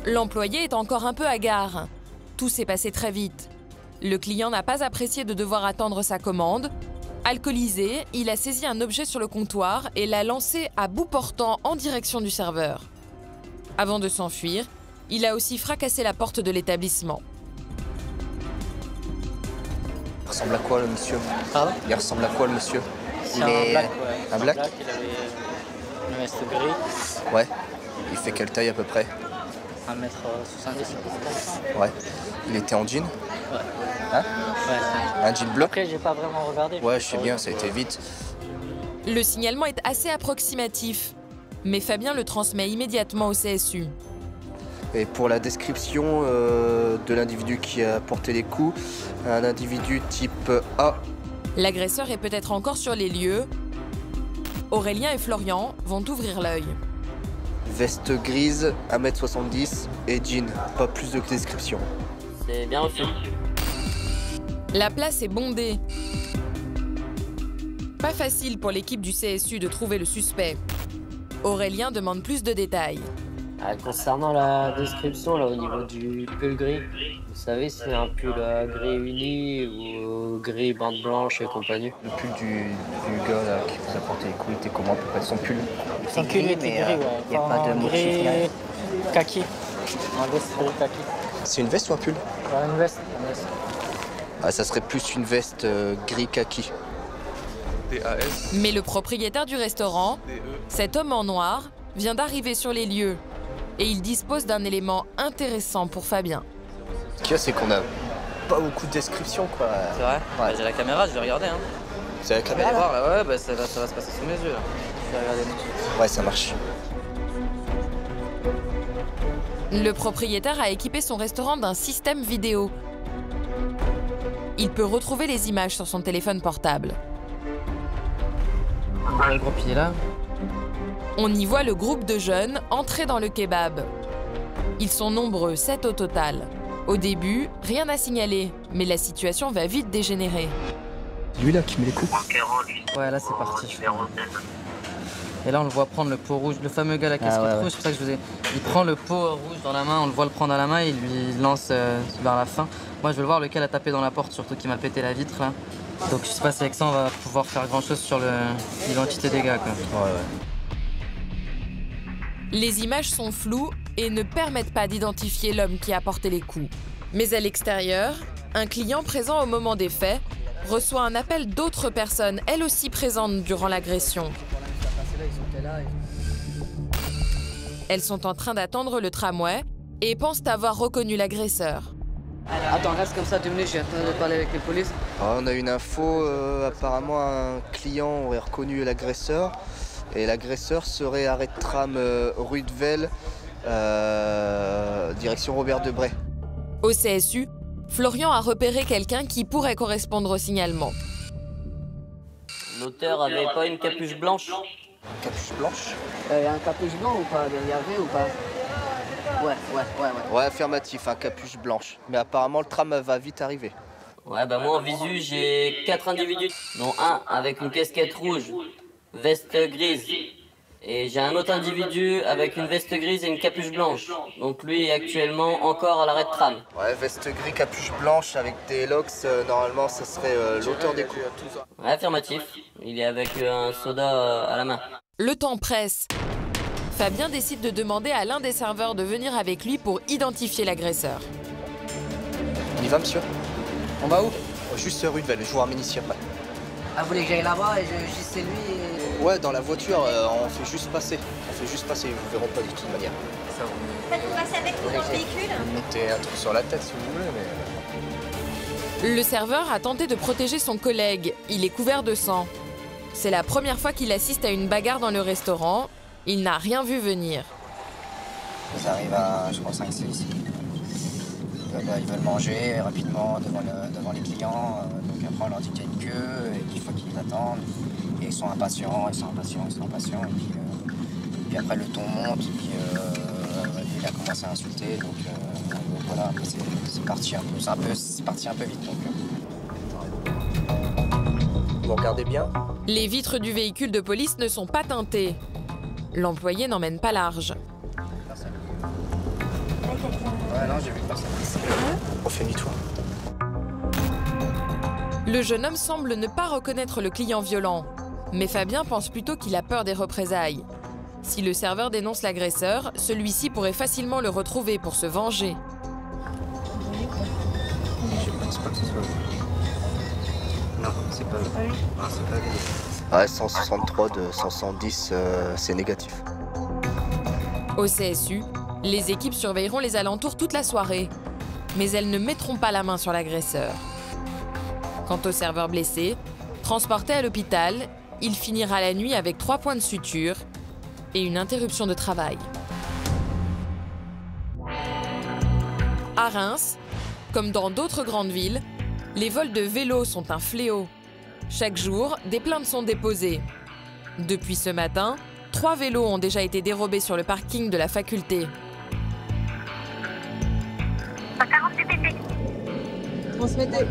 L'employé est encore un peu hagard. Tout s'est passé très vite. Le client n'a pas apprécié de devoir attendre sa commande. Alcoolisé, il a saisi un objet sur le comptoir et l'a lancé à bout portant en direction du serveur. Avant de s'enfuir, il a aussi fracassé la porte de l'établissement. Il ressemble à quoi, le monsieur? Pardon? Il ressemble à quoi, le monsieur? C'est un black, ouais. Un black? Il avait une veste gris. Ouais. Il fait quelle taille à peu près? 1m70. Ouais. Il était en jean? Ouais. Hein? Ouais. Un jean bleu? Après, j'ai pas vraiment regardé. Ouais, je sais bien, ça a été vite. Le signalement est assez approximatif, mais Fabien le transmet immédiatement au CSU. Et pour la description de l'individu qui a porté les coups, un individu type A. L'agresseur est peut-être encore sur les lieux. Aurélien et Florian vont ouvrir l'œil. Veste grise, 1m70 et jean. Pas plus de description. C'est bien reçu. La place est bondée. Pas facile pour l'équipe du CSU de trouver le suspect. Aurélien demande plus de détails. Concernant la description, là, au niveau du pull gris, vous savez si c'est un pull gris uni ou gris bande blanche et compagnie? Le pull du gars là, qui vous a porté les coups était comment à peu près son pull? Son pull était gris, ouais. Il n'y a pas de motif. Gris kaki. Un veste gris kaki. C'est une veste ou un pull? Ouais, une veste. Ah, ça serait plus une veste gris kaki. Mais le propriétaire du restaurant, cet homme en noir, vient d'arriver sur les lieux. Et il dispose d'un élément intéressant pour Fabien. Ce qu'il y a, c'est qu'on a pas beaucoup de descriptions, quoi. C'est vrai? Ouais. J'ai la caméra, je vais regarder. Hein. C'est la caméra? Ouais, bah, ça va se passer sous mes yeux. Là. Je vais regarder. Ouais, ça marche. Le propriétaire a équipé son restaurant d'un système vidéo. Il peut retrouver les images sur son téléphone portable. Le groupe, il est là. On y voit le groupe de jeunes entrer dans le kebab. Ils sont nombreux, 7 au total. Au début, rien à signaler, mais la situation va vite dégénérer. Lui là qui met les coups. Ouais, là c'est parti. Et là on le voit prendre le pot rouge, le fameux gars à la casquette rouge, c'est pour ça que je vous ai... Il prend le pot rouge dans la main, on le voit le prendre à la main et il lui lance vers la fin. Moi je veux voir lequel a tapé dans la porte, surtout qui m'a pété la vitre là. Donc je sais pas si avec ça on va pouvoir faire grand chose sur l'identité des gars quoi. Ouais. Les images sont floues et ne permettent pas d'identifier l'homme qui a porté les coups. Mais à l'extérieur, un client présent au moment des faits reçoit un appel d'autres personnes, elles aussi présentes durant l'agression. Elles sont en train d'attendre le tramway et pensent avoir reconnu l'agresseur. Attends, reste comme ça 2 minutes, je viens de parler avec les polices. On a une info, apparemment un client aurait reconnu l'agresseur. Et l'agresseur serait arrêt de tram rue de Velle, direction Robert Debray. Au CSU, Florian a repéré quelqu'un qui pourrait correspondre au signalement. L'auteur avait pas une capuche blanche? Capuche blanche? Un capuche blanc ou pas? Il y avait ou pas? Ouais. Ouais, affirmatif, un capuche blanche. Mais apparemment le tram va vite arriver. Ouais, bah moi en visu, j'ai 4 individus, dont un avec une casquette rouge, veste grise, Et j'ai un autre individu avec une veste grise et une capuche blanche. Donc lui est actuellement encore à l'arrêt de tram. Ouais, veste gris, capuche blanche avec des locks, normalement ça serait l'auteur des coups. Ouais, affirmatif. Il est avec un soda à la main. Le temps presse. Fabien décide de demander à l'un des serveurs de venir avec lui pour identifier l'agresseur. On y va, monsieur? On va où? Juste rue de Velle, je vous ramène ici après. Ah, vous voulez que j'aille là-bas et je c'est lui et... Ouais, dans la voiture, on fait juste passer. On fait juste passer, ils vous verront pas de toute manière. Ça va. Vous passez avec nous dans le véhicule? Mettez un truc sur la tête si vous voulez, mais... Le serveur a tenté de protéger son collègue. Il est couvert de sang. C'est la première fois qu'il assiste à une bagarre dans le restaurant. Il n'a rien vu venir. Ils arrivent à, je crois, 5-6 ici. Ils veulent manger rapidement devant les clients. Donc après, on leur dit qu'il y a une queue et qu'il faut qu'ils attendent. Et ils sont impatients. Et puis après, le ton monte. Et puis il a commencé à insulter. Donc voilà, après, c'est parti un peu vite. Vous regardez bien? Les vitres du véhicule de police ne sont pas teintées. L'employé n'emmène pas large. Ouais, non, j'ai vu personne. On fait demi-tour. Le jeune homme semble ne pas reconnaître le client violent. Mais Fabien pense plutôt qu'il a peur des représailles. Si le serveur dénonce l'agresseur, celui-ci pourrait facilement le retrouver pour se venger. Je pense pas que ce soit lui. Non, c'est pas lui. Non, c'est pas lui. Ouais, 163 de 170, c'est négatif. Au CSU, les équipes surveilleront les alentours toute la soirée. Mais elles ne mettront pas la main sur l'agresseur. Quant au serveur blessé, transporté à l'hôpital, il finira la nuit avec 3 points de suture et une interruption de travail. À Reims, comme dans d'autres grandes villes, les vols de vélos sont un fléau. Chaque jour, des plaintes sont déposées. Depuis ce matin, 3 vélos ont déjà été dérobés sur le parking de la faculté. Transmettez. 2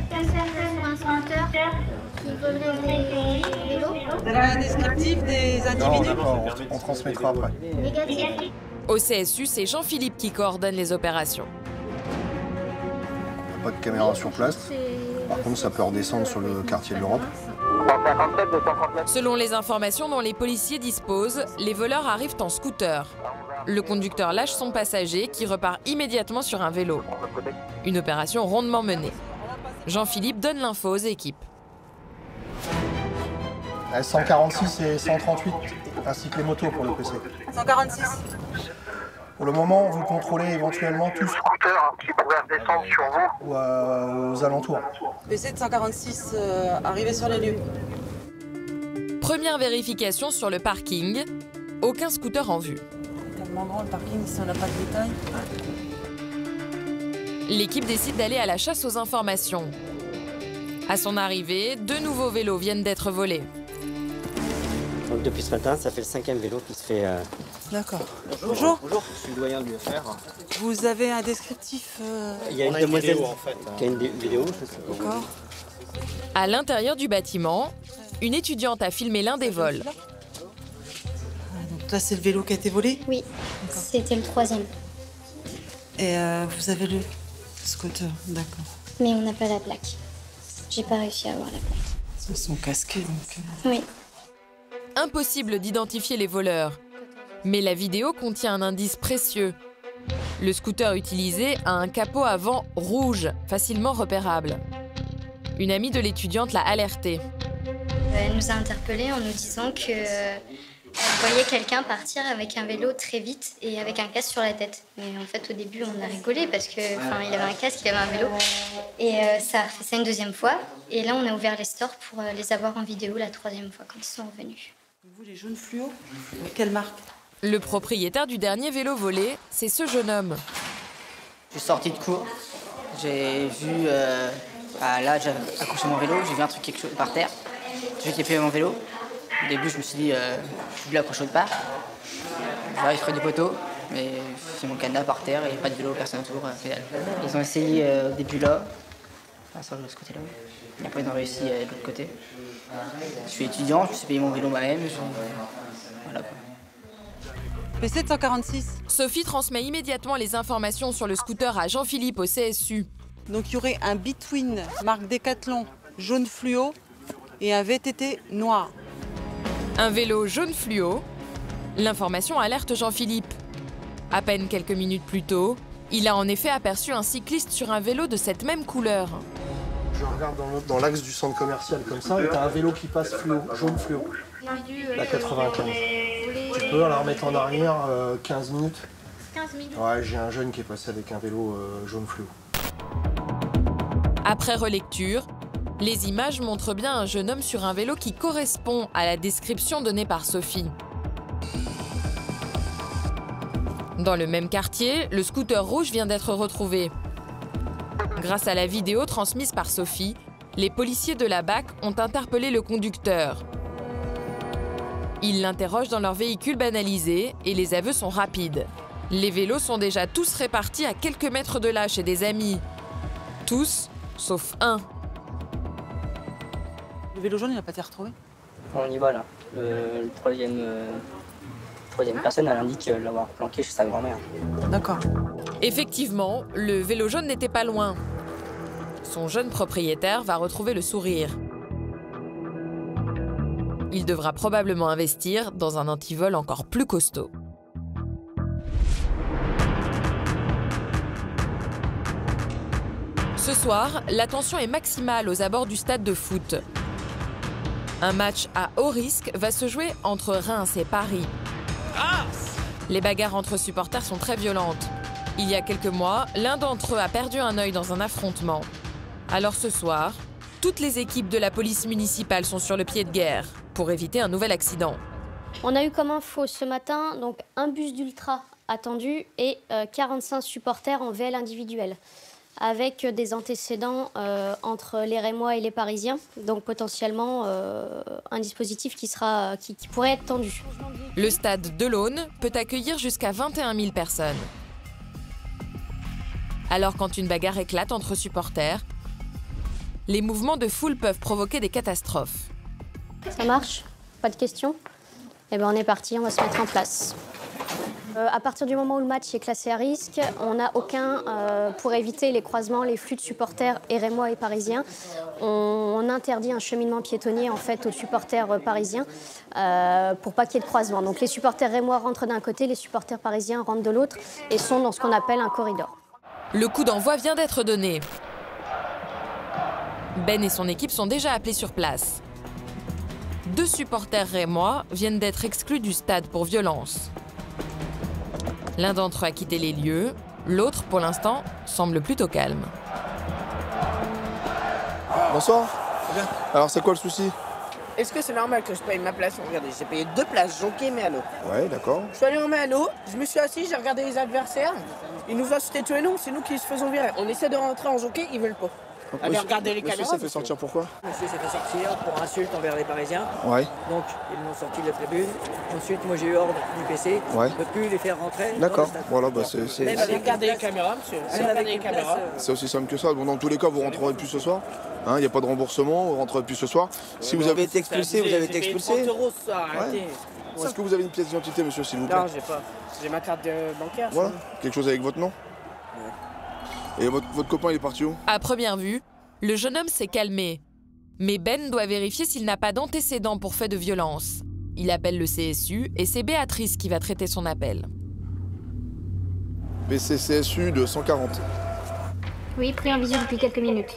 personnes sur un scooter qui voleraient des vélos. Vous avez un descriptif des individus? Non, on transmettra après. Négatif. Au CSU, c'est Jean-Philippe qui coordonne les opérations. Pas de caméra sur place. Par contre, ça peut redescendre sur le quartier de l'Europe. Selon les informations dont les policiers disposent, les voleurs arrivent en scooter. Le conducteur lâche son passager qui repart immédiatement sur un vélo. Une opération rondement menée. Jean-Philippe donne l'info aux équipes. 146 et 138, ainsi que les motos pour le PC. 146. Pour le moment, vous contrôlez éventuellement tout scooter qui pourrait redescendre sur vous ou aux alentours. PC de 146, arrivé sur les lieux. Première vérification sur le parking. Aucun scooter en vue. Tellement grand le parking, si on n'a pas de détails. L'équipe décide d'aller à la chasse aux informations. À son arrivée, 2 nouveaux vélos viennent d'être volés. Donc depuis ce matin, ça fait le 5e vélo qui se fait... D'accord. Bonjour. Bonjour, je suis le doyen de l'UFR. Vous avez un descriptif Il y a une demoiselle qui a une vidéo. D'accord. À l'intérieur du bâtiment, une étudiante a filmé l'un des vols. Donc là, c'est le vélo qui a été volé? Oui, c'était le 3e. Et vous avez le scooter, d'accord. Mais on n'a pas la plaque. J'ai pas réussi à avoir la plaque. Ils sont casqués, donc... Oui. Impossible d'identifier les voleurs. Mais la vidéo contient un indice précieux. Le scooter utilisé a un capot avant rouge, facilement repérable. Une amie de l'étudiante l'a alertée. Elle nous a interpellés en nous disant qu'elle voyait quelqu'un partir avec un vélo très vite et avec un casque sur la tête. Mais en fait, au début, on a rigolé parce que, il avait un casque, il avait un vélo. Et ça a fait ça une 2e fois. Et là, on a ouvert les stores pour les avoir en vidéo la 3e fois quand ils sont revenus. Vous, les jaunes fluo? Quelle marque? Le propriétaire du dernier vélo volé, c'est ce jeune homme. Je suis sorti de cours. J'ai vu... là, j'ai accroché mon vélo, j'ai vu un truc quelque chose par terre. J'ai tapé mon vélo. Au début, je me suis dit, je voulais accrocher autre part. J'arrive près du poteau, mais c'est mon cadenas par terre, il n'y a pas de vélo, personne autour. Ils ont essayé au début là, sur ce côté-là. Et après, ils ont réussi de l'autre côté. Je suis étudiant, je me suis payé mon vélo moi-même. Voilà, quoi. P746. Sophie transmet immédiatement les informations sur le scooter à Jean-Philippe au CSU. Donc il y aurait un Between marque Decathlon jaune fluo et un VTT noir. Un vélo jaune fluo. L'information alerte Jean-Philippe. À peine quelques minutes plus tôt, il a en effet aperçu un cycliste sur un vélo de cette même couleur. Je regarde dans l'axe du centre commercial comme ça, et t'as un vélo qui passe fluo, jaune fluo. La 95. Tu peux la remettre en arrière 15 minutes. 15 minutes. Ouais, j'ai un jeune qui est passé avec un vélo jaune fluo. Après relecture, les images montrent bien un jeune homme sur un vélo qui correspond à la description donnée par Sophie. Dans le même quartier, le scooter rouge vient d'être retrouvé. Grâce à la vidéo transmise par Sophie, les policiers de la BAC ont interpellé le conducteur. Ils l'interrogent dans leur véhicule banalisé et les aveux sont rapides. Les vélos sont déjà tous répartis à quelques mètres de là chez des amis. Tous, sauf un. Le vélo jaune, il n'a pas été retrouvé? On y va là. Le troisième personne, elle indique l'avoir planqué chez sa grand-mère. D'accord. Effectivement, le vélo jaune n'était pas loin. Son jeune propriétaire va retrouver le sourire. Il devra probablement investir dans un antivol encore plus costaud. Ce soir, la tension est maximale aux abords du stade de foot. Un match à haut risque va se jouer entre Reims et Paris. Les bagarres entre supporters sont très violentes. Il y a quelques mois, l'un d'entre eux a perdu un œil dans un affrontement. Alors ce soir, toutes les équipes de la police municipale sont sur le pied de guerre pour éviter un nouvel accident. On a eu comme info ce matin donc un bus d'ultra attendu et 45 supporters en VL individuel, avec des antécédents entre les Rémois et les Parisiens, donc potentiellement un dispositif qui pourrait être tendu. Le stade de l'Aune peut accueillir jusqu'à 21 000 personnes. Alors quand une bagarre éclate entre supporters, les mouvements de foule peuvent provoquer des catastrophes. Ça marche? Pas de questions? Eh bien on est parti, on va se mettre en place. À partir du moment où le match est classé à risque, on n'a aucun, pour éviter les croisements, les flux de supporters et rémois et parisiens, on interdit un cheminement piétonnier en fait aux supporters parisiens pour pas qu'il y ait de croisement. Donc les supporters rémois rentrent d'un côté, les supporters parisiens rentrent de l'autre et sont dans ce qu'on appelle un corridor. Le coup d'envoi vient d'être donné. Ben et son équipe sont déjà appelés sur place. 2 supporters rémois viennent d'être exclus du stade pour violence. L'un d'entre eux a quitté les lieux, l'autre, pour l'instant, semble plutôt calme. Bonsoir. Bien. Alors, c'est quoi le souci? Est-ce que c'est normal que je paye ma place? Regardez, j'ai payé 2 places, Jonquet et Méalo. Ouais, d'accord. Je suis allé en Méalo, je me suis assis, j'ai regardé les adversaires. Ils nous insultaient tous et nous, c'est nous qui se faisons virer. On essaie de rentrer en Jonquet, ils veulent pas. Allez, regardez les caméras. Monsieur s'est fait sortir pourquoi? Monsieur s'est fait sortir pour insulte envers les Parisiens. Ouais. Donc, ils m'ont sorti de la tribune. Ensuite, moi, j'ai eu ordre du PC. Ouais. Je ne peux plus les faire rentrer. D'accord. Voilà, bah c'est... Allez, regardez les caméras, monsieur. Allez, regardez les caméras. C'est aussi simple que ça. Bon, dans tous les cas, vous rentrerez plus ce soir. Il n'y a pas de remboursement, vous rentrerez plus ce soir. Si vous avez été expulsé, vous avez été expulsé. 30 € ce soir, arrêtez. Est-ce que vous avez une pièce d'identité, monsieur, s'il vous plaît? Non, j'ai pas. J'ai ma carte bancaire. Voilà. Quelque chose avec votre nom? Ouais. Et votre copain, il est parti où? À première vue, le jeune homme s'est calmé. Mais Ben doit vérifier s'il n'a pas d'antécédents pour fait de violence. Il appelle le CSU et c'est Béatrice qui va traiter son appel. BCCSU de 140. Oui, pris en visio depuis quelques minutes.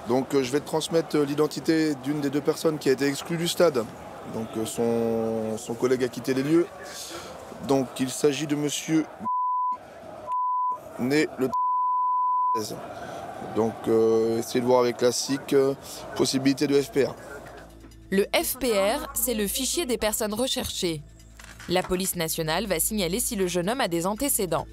Donc je vais te transmettre l'identité d'une des 2 personnes qui a été exclue du stade. Donc son collègue a quitté les lieux. Donc il s'agit de monsieur né le 13. Donc essayez de voir avec la SIC, possibilité de FPR. Le FPR, c'est le fichier des personnes recherchées. La police nationale va signaler si le jeune homme a des antécédents.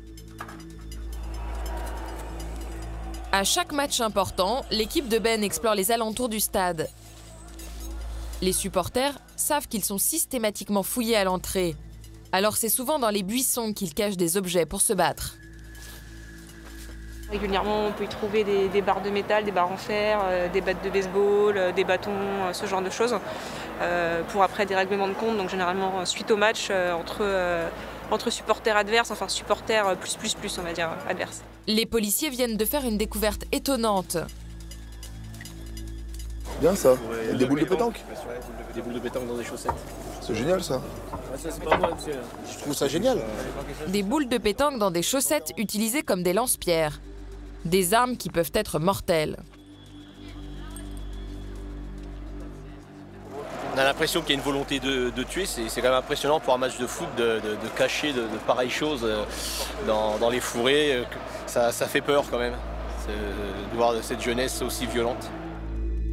À chaque match important, l'équipe de Ben explore les alentours du stade. Les supporters savent qu'ils sont systématiquement fouillés à l'entrée. Alors c'est souvent dans les buissons qu'ils cachent des objets pour se battre. Régulièrement, on peut y trouver des barres de métal, des barres en fer, des battes de baseball, des bâtons, ce genre de choses. pour après des règlements de compte, donc généralement suite au match entre supporters adverses, enfin supporters plus on va dire adverses. Les policiers viennent de faire une découverte étonnante. Bien ça, et des boules de pétanque. Des boules de pétanque dans des chaussettes. C'est génial ça. Ça c'est pas moi monsieur. Je trouve ça génial. Des boules de pétanque dans des chaussettes utilisées comme des lance-pierres. Des armes qui peuvent être mortelles. On a l'impression qu'il y a une volonté de tuer, c'est quand même impressionnant pour un match de foot de cacher de pareilles choses dans les fourrés. Ça fait peur quand même, de voir cette jeunesse aussi violente.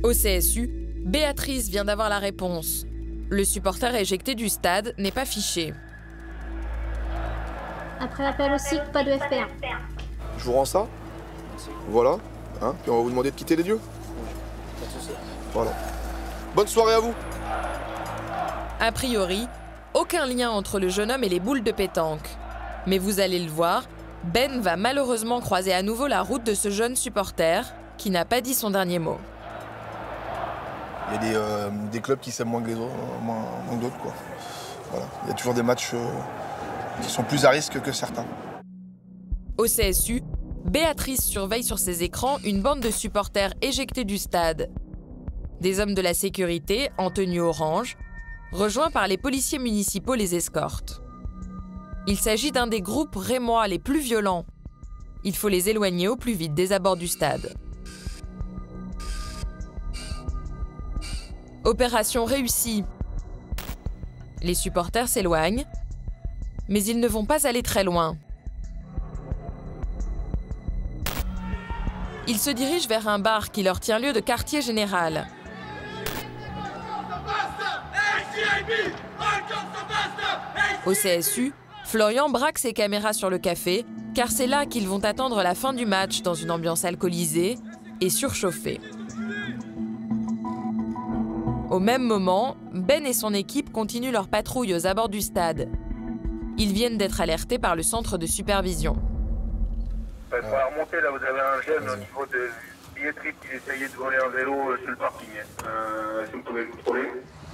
Au CSU, Béatrice vient d'avoir la réponse. Le supporter éjecté du stade n'est pas fiché. Après appel aussi, pas de FPA. Je vous rends ça. Voilà. Hein, puis on va vous demander de quitter les lieux. Voilà. Bonne soirée à vous. A priori, aucun lien entre le jeune homme et les boules de pétanque. Mais vous allez le voir, Ben va malheureusement croiser à nouveau la route de ce jeune supporter qui n'a pas dit son dernier mot. Il y a des clubs qui s'aiment moins que les autres, moins que d'autres, quoi. Voilà. Il y a toujours des matchs qui sont plus à risque que certains. Au CSU, Béatrice surveille sur ses écrans une bande de supporters éjectés du stade. Des hommes de la sécurité, en tenue orange, rejoints par les policiers municipaux, les escortent. Il s'agit d'un des groupes rémois les plus violents. Il faut les éloigner au plus vite des abords du stade. Opération réussie. Les supporters s'éloignent, mais ils ne vont pas aller très loin. Ils se dirigent vers un bar qui leur tient lieu de quartier général. Au CSU, Florian braque ses caméras sur le café, car c'est là qu'ils vont attendre la fin du match dans une ambiance alcoolisée et surchauffée. Au même moment, Ben et son équipe continuent leur patrouille aux abords du stade. Ils viennent d'être alertés par le centre de supervision. Pour la remontée, là, vous avez un jeune au niveau de billetterie qui essayait de voler un vélo sur le parking. Si vous pouvez le contrôler.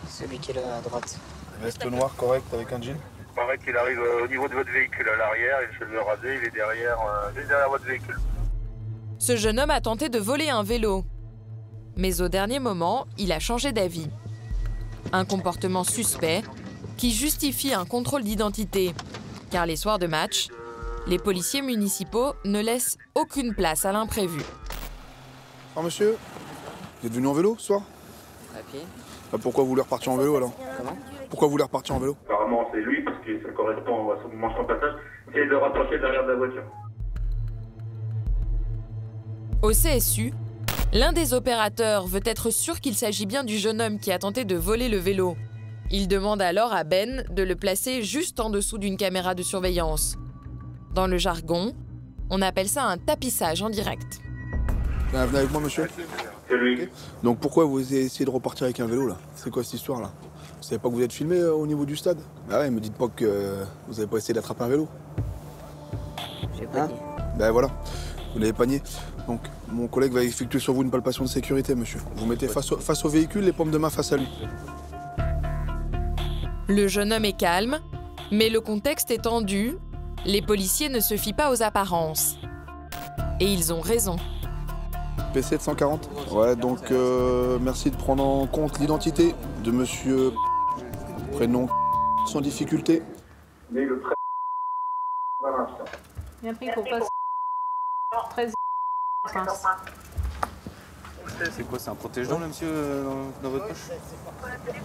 Celui qui est là à droite. Veste noire correcte avec un jean. Il paraît qu'il arrive au niveau de votre véhicule à l'arrière, il se le rasé, il est derrière votre véhicule. Ce jeune homme a tenté de voler un vélo. Mais au dernier moment, il a changé d'avis. Un comportement suspect qui justifie un contrôle d'identité. Car les soirs de match, les policiers municipaux ne laissent aucune place à l'imprévu. Ah monsieur, vous êtes venu en vélo ce soir? À pied. Ah, pourquoi vous voulez repartir en vélo alors? Comment? Pourquoi vous voulez repartir en vélo? Apparemment c'est lui parce que ça correspond à son manche en passage. Essayez de rapprocher derrière de la voiture. Au CSU, l'un des opérateurs veut être sûr qu'il s'agit bien du jeune homme qui a tenté de voler le vélo. Il demande alors à Ben de le placer juste en dessous d'une caméra de surveillance. Dans le jargon, on appelle ça un tapissage en direct. Venez avec moi monsieur. C'est lui. Okay. Donc pourquoi vous essayez de repartir avec un vélo là? C'est quoi cette histoire là? Vous savez pas que vous êtes filmé au niveau du stade? Bah ouais, me dites pas que vous avez pas essayé d'attraper un vélo. J'ai pas dit. Ben voilà, vous l'avez pas nié. Donc mon collègue va effectuer sur vous une palpation de sécurité monsieur. Vous mettez face au véhicule, les paumes de main face à lui. Le jeune homme est calme, mais le contexte est tendu. Les policiers ne se fient pas aux apparences. Et ils ont raison. PC de 140. Ouais, donc merci de prendre en compte l'identité de monsieur prénom sans difficulté. Mais le très... Bien pris pour pas 13. C'est quoi, c'est un protège-dents là monsieur dans votre poche?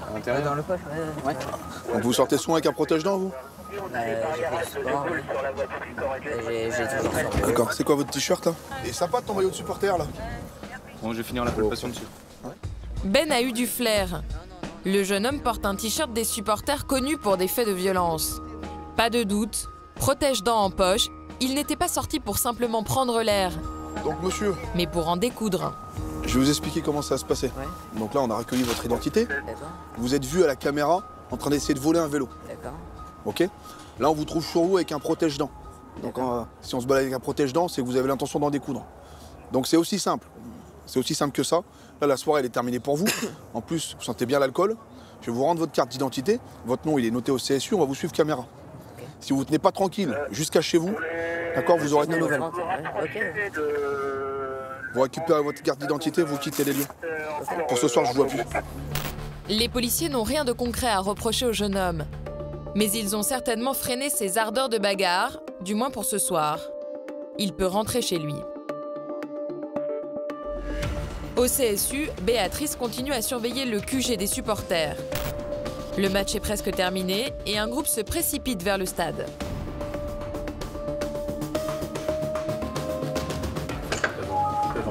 À l'intérieur? Dans le poche, ouais. Donc vous sortez souvent avec un protège-dents vous? J'ai toujours ça. D'accord, c'est quoi votre t-shirt là? Et sympa ton maillot de supporter là. Bon, je vais finir la palpation dessus. Ben a eu du flair. Le jeune homme porte un t-shirt des supporters connus pour des faits de violence. Pas de doute, protège-dents en poche, il n'était pas sorti pour simplement prendre l'air. Donc monsieur, mais pour en découdre. Je vais vous expliquer comment ça va se passer. Ouais. Donc là, on a recueilli votre identité. Vous êtes vu à la caméra en train d'essayer de voler un vélo. D'accord. Ok. Là, on vous trouve sur vous avec un protège-dents. Donc si on se balade avec un protège-dents, c'est que vous avez l'intention d'en découdre. Donc c'est aussi simple. C'est aussi simple que ça. Là, la soirée, elle est terminée pour vous. En plus, vous sentez bien l'alcool. Je vais vous rendre votre carte d'identité. Votre nom, il est noté au CSU. On va vous suivre caméra. Si vous ne tenez pas tranquille jusqu'à chez vous, d'accord, vous aurez des nouvelles. Vous récupérez votre carte d'identité, vous quittez les lieux. Pour ce soir, je ne vous vois plus. Les policiers n'ont rien de concret à reprocher au jeune homme. Mais ils ont certainement freiné ses ardeurs de bagarre, du moins pour ce soir. Il peut rentrer chez lui. Au CSU, Béatrice continue à surveiller le QG des supporters. Le match est presque terminé et un groupe se précipite vers le stade.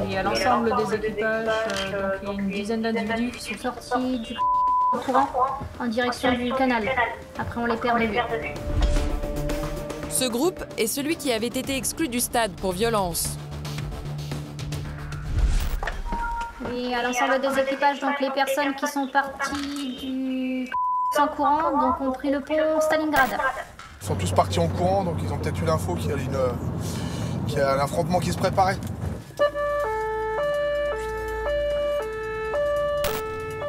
Il y a l'ensemble des équipages, donc il y a une dizaine d'individus qui sont sortis du courant en direction du canal. Après on les perd de vue. Ce groupe est celui qui avait été exclu du stade pour violence. Et à l'ensemble des équipages, donc les personnes qui sont parties du en courant, donc ont pris le pont Stalingrad. Ils sont tous partis en courant, donc ils ont peut-être eu l'info qu'il y a un affrontement qui se préparait.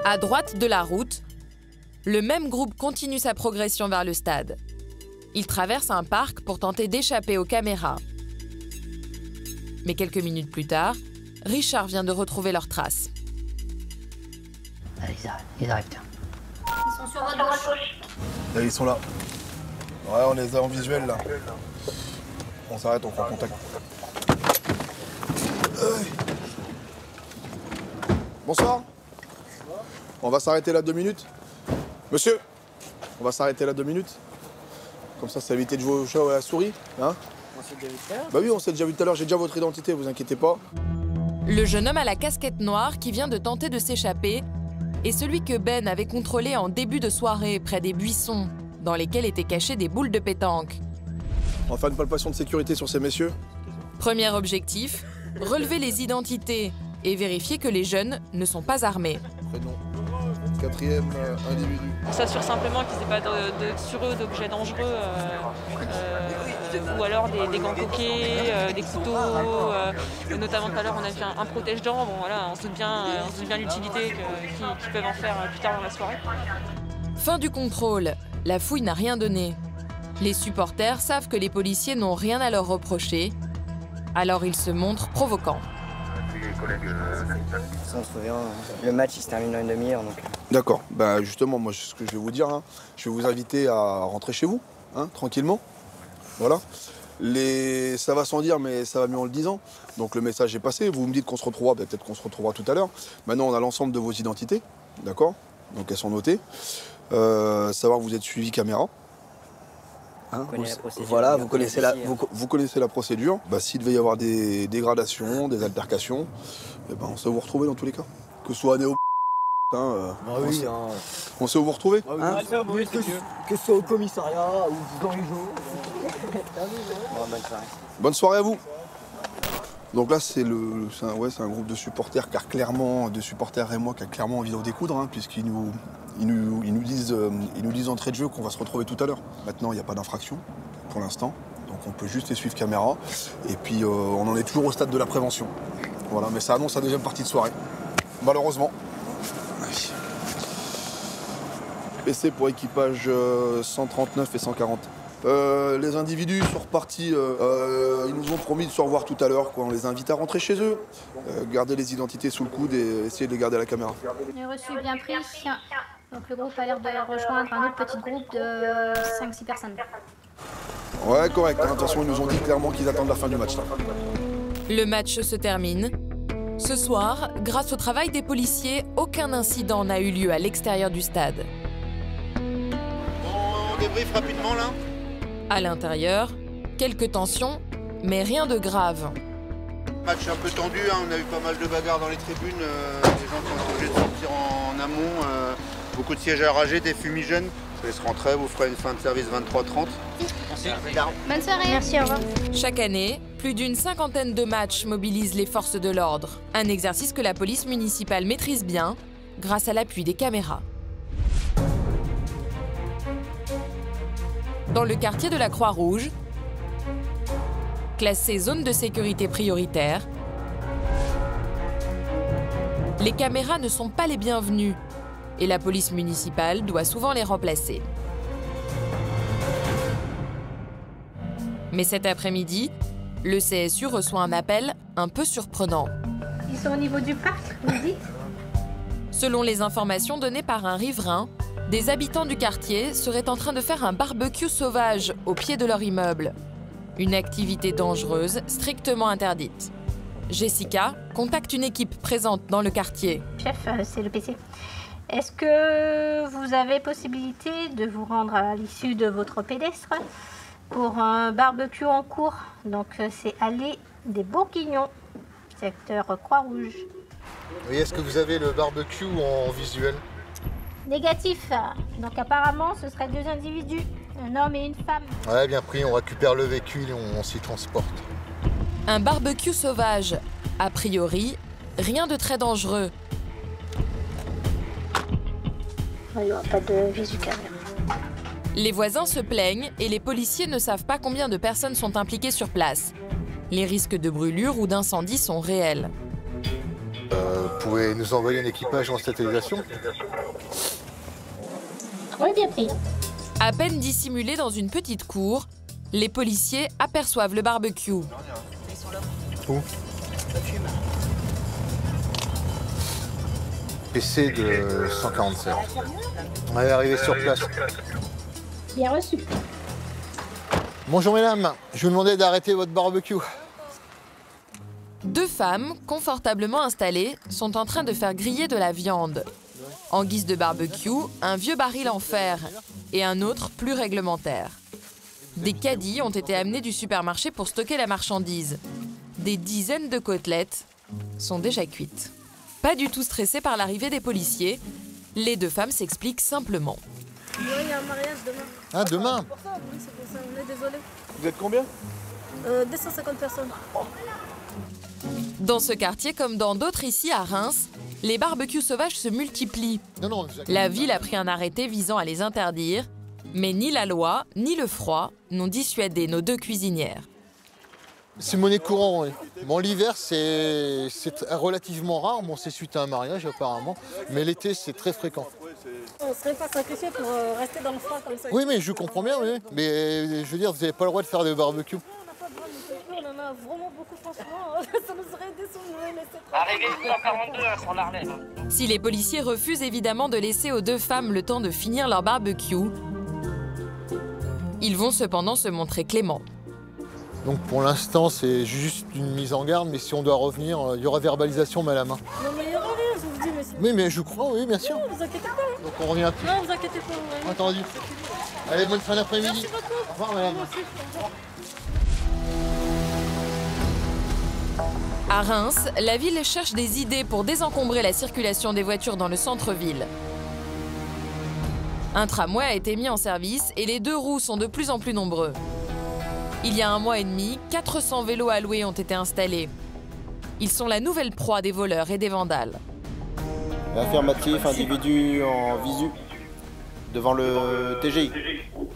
À droite de la route, le même groupe continue sa progression vers le stade. Il traverse un parc pour tenter d'échapper aux caméras. Mais quelques minutes plus tard, Richard vient de retrouver leurs traces. Allez, ils arrivent, tiens. Ils sont sur votre gauche. Là, ils sont là. Ouais, on les a en visuel là. On s'arrête, on prend contact. Bonsoir. On va s'arrêter là 2 minutes. Monsieur, on va s'arrêter là 2 minutes. Comme ça évite de jouer au chat ou à la souris. Hein? On s'est déjà vu tout à l'heure? Bah oui, on s'est déjà vu tout à l'heure. J'ai déjà votre identité, vous inquiétez pas. Le jeune homme à la casquette noire qui vient de tenter de s'échapper est celui que Ben avait contrôlé en début de soirée près des buissons, dans lesquels étaient cachées des boules de pétanque. On va faire une palpation de sécurité sur ces messieurs. Premier objectif, relever les identités et vérifier que les jeunes ne sont pas armés. Prénom. 4e individu. On s'assure simplement qu'ils n'aient pas sur eux d'objets dangereux, ou alors des gants coquets, des couteaux, notamment tout à l'heure on a vu un protège-dents, bon voilà, on se doute bien l'utilité qu'ils peuvent en faire plus tard dans la soirée. Fin du contrôle, la fouille n'a rien donné. Les supporters savent que les policiers n'ont rien à leur reprocher, alors ils se montrent provoquants. Le match il se termine dans une demi-heure. D'accord. Ben justement, moi, ce que je vais vous dire, hein, je vais vous inviter à rentrer chez vous, hein, tranquillement. Voilà. Ça va sans dire, mais ça va mieux en le disant. Donc le message est passé. Vous me dites qu'on se retrouvera, peut-être qu'on se retrouvera tout à l'heure. Maintenant, on a l'ensemble de vos identités, d'accord? Donc elles sont notées. Savoir que vous êtes suivi caméra. Hein, voilà, vous connaissez la procédure. Bah, s'il devait y avoir des dégradations, des altercations, eh ben, on sait où vous retrouver dans tous les cas. Que ce soit Néo, on sait où vous retrouver. Que ce soit au commissariat ou dans les jours. Bonne soirée à vous. Donc là, c'est un groupe de supporters de supporters rémois qui a clairement envie d'en découdre, hein, puisqu'ils nous disent entrée de jeu qu'on va se retrouver tout à l'heure. Maintenant, il n'y a pas d'infraction pour l'instant, donc on peut juste les suivre caméra. Et puis, on en est toujours au stade de la prévention. Voilà, mais ça annonce la deuxième partie de soirée, malheureusement. PC pour équipage 139 et 140. Les individus sont repartis, ils nous ont promis de se revoir tout à l'heure. On les invite à rentrer chez eux, garder les identités sous le coude et essayer de les garder à la caméra. J'ai reçu bien pris. Donc le groupe a l'air de rejoindre un autre petit groupe de 5-6 personnes. Ouais, correct. De toute façon, ils nous ont dit clairement qu'ils attendent la fin du match. Là. Le match se termine. Ce soir, grâce au travail des policiers, aucun incident n'a eu lieu à l'extérieur du stade. On débriefe rapidement là. À l'intérieur, quelques tensions, mais rien de grave. Match un peu tendu, hein. On a eu pas mal de bagarres dans les tribunes, des gens qui ont obligés de sortir en amont, beaucoup de sièges à rager, des fumigènes. Je laisse rentrer, vous ferez une fin de service 23h30. Bonne soirée. Merci, au revoir. Chaque année, plus d'une 50aine de matchs mobilisent les forces de l'ordre. Un exercice que la police municipale maîtrise bien, grâce à l'appui des caméras. Dans le quartier de la Croix-Rouge, classé zone de sécurité prioritaire, les caméras ne sont pas les bienvenues et la police municipale doit souvent les remplacer. Mais cet après-midi, le CSU reçoit un appel un peu surprenant. Ils sont au niveau du parc, vous dites? Selon les informations données par un riverain, des habitants du quartier seraient en train de faire un barbecue sauvage au pied de leur immeuble. Une activité dangereuse, strictement interdite. Jessica contacte une équipe présente dans le quartier. Chef, c'est le PC. Est-ce que vous avez possibilité de vous rendre à l'issue de votre pédestre pour un barbecue en cours? Donc c'est allée des Bourguignons, secteur Croix-Rouge. Oui, est-ce que vous avez le barbecue en visuel? Négatif. Donc apparemment ce seraient 2 individus, un homme et une femme. Ouais, bien pris, on récupère le véhicule et on s'y transporte. Un barbecue sauvage. A priori, rien de très dangereux. Il n'y aura pas de visu caméra. Les voisins se plaignent et les policiers ne savent pas combien de personnes sont impliquées sur place. Les risques de brûlure ou d'incendie sont réels. Vous pouvez nous envoyer un équipage en stabilisation? Oui, bien pris. À peine dissimulés dans une petite cour, les policiers aperçoivent le barbecue. Où? PC de 147. On est arrivé sur place. Bien reçu. Bonjour mesdames, je vous demandais d'arrêter votre barbecue. 2 femmes, confortablement installées, sont en train de faire griller de la viande. En guise de barbecue, un vieux baril en fer et un autre plus réglementaire. Des caddies ont été amenés du supermarché pour stocker la marchandise. Des dizaines de côtelettes sont déjà cuites. Pas du tout stressées par l'arrivée des policiers, les 2 femmes s'expliquent simplement. Il y a un mariage demain. Ah, demain? C'est pour ça, oui, c'est pour ça, on est désolé. Vous êtes combien? 250 personnes. Dans ce quartier, comme dans d'autres ici à Reims, les barbecues sauvages se multiplient. La ville a pris un arrêté visant à les interdire, mais ni la loi, ni le froid n'ont dissuadé nos 2 cuisinières. C'est monnaie courante, oui. Bon, l'hiver, c'est relativement rare. Bon, c'est suite à un mariage, apparemment. Mais l'été, c'est très fréquent. On serait pas sacrifié pour rester dans le froid comme ça. Oui, mais je comprends bien, oui. Mais je veux dire, vous n'avez pas le droit de faire de barbecue. On en a vraiment beaucoup, franchement. Ça nous aurait aidé si on nous avait laissé. Arrivé 142 sur l'Arlène. Si les policiers refusent évidemment de laisser aux 2 femmes le temps de finir leur barbecue, ils vont cependant se montrer cléments. Donc pour l'instant, c'est juste une mise en garde, mais si on doit revenir, il y aura verbalisation main à la main. Non, mais il y aura rien, je vous dis, monsieur. Oui, mais je crois, oui, bien sûr. Non, vous inquiétez pas. Donc on revient plus. Non, vous inquiétez pas. Ouais. Entendu. Allez, bonne fin d'après-midi. Merci beaucoup. Au revoir, madame. Merci. Au revoir. À Reims, la ville cherche des idées pour désencombrer la circulation des voitures dans le centre-ville. Un tramway a été mis en service et les 2 roues sont de plus en plus nombreux. Il y a 1 mois et demi, 400 vélos à louer ont été installés. Ils sont la nouvelle proie des voleurs et des vandales. Affirmatif, individu en visu, devant le TGI.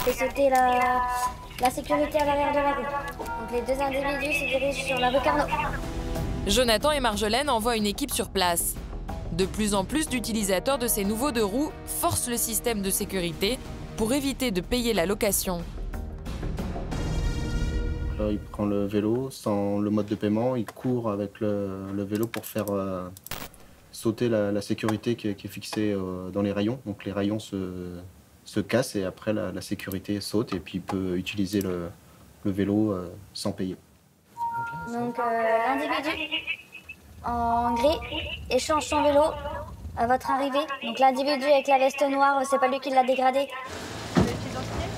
Et c'était la sécurité à l'arrière de la rue. Donc les 2 individus se dirigent sur la rue Carnot. Jonathan et Marjolaine envoient une équipe sur place. De plus en plus d'utilisateurs de ces nouveaux 2 roues forcent le système de sécurité pour éviter de payer la location. Alors, il prend le vélo sans le mode de paiement, il court avec le vélo pour faire sauter la sécurité qui est fixée dans les rayons. Donc les rayons se cassent et après la sécurité saute et puis il peut utiliser le vélo sans payer. Donc l'individu en gris échange son vélo à votre arrivée. Donc l'individu avec la veste noire, c'est pas lui qui l'a dégradé.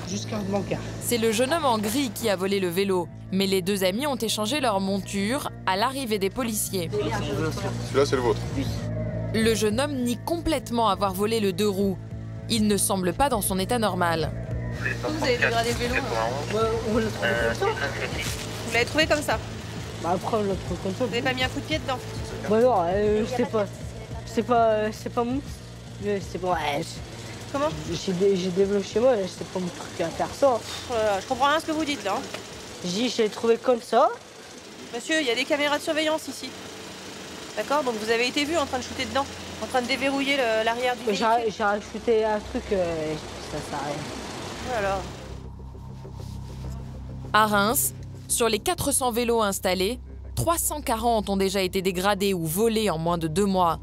Jusqu'à bancaire. C'est le jeune homme en gris qui a volé le vélo. Mais les 2 amis ont échangé leur monture à l'arrivée des policiers. Celui-là, c'est le vôtre. Le jeune homme nie complètement avoir volé le 2 roues. Il ne semble pas dans son état normal. Vous avez dégradé le vélo? On l'a trouvé comme ça. Vous l'avez trouvé comme ça? Bah après, on l'a trouvé comme ça. Vous n'avez pas mis un coup de pied dedans? Bah non, je sais pas. C'est pas mon... C'est bon, Comment? J'ai développé chez moi, c'est pas mon truc à faire ça. Je comprends rien à ce que vous dites là. Hein. Je l'ai trouvé comme ça. Monsieur, il y a des caméras de surveillance ici. D'accord? Donc vous avez été vu en train de shooter dedans. En train de déverrouiller l'arrière du véhicule. J'ai rajouté un truc, ça sert à rien. Voilà. À Reims, sur les 400 vélos installés, 340 ont déjà été dégradés ou volés en moins de 2 mois.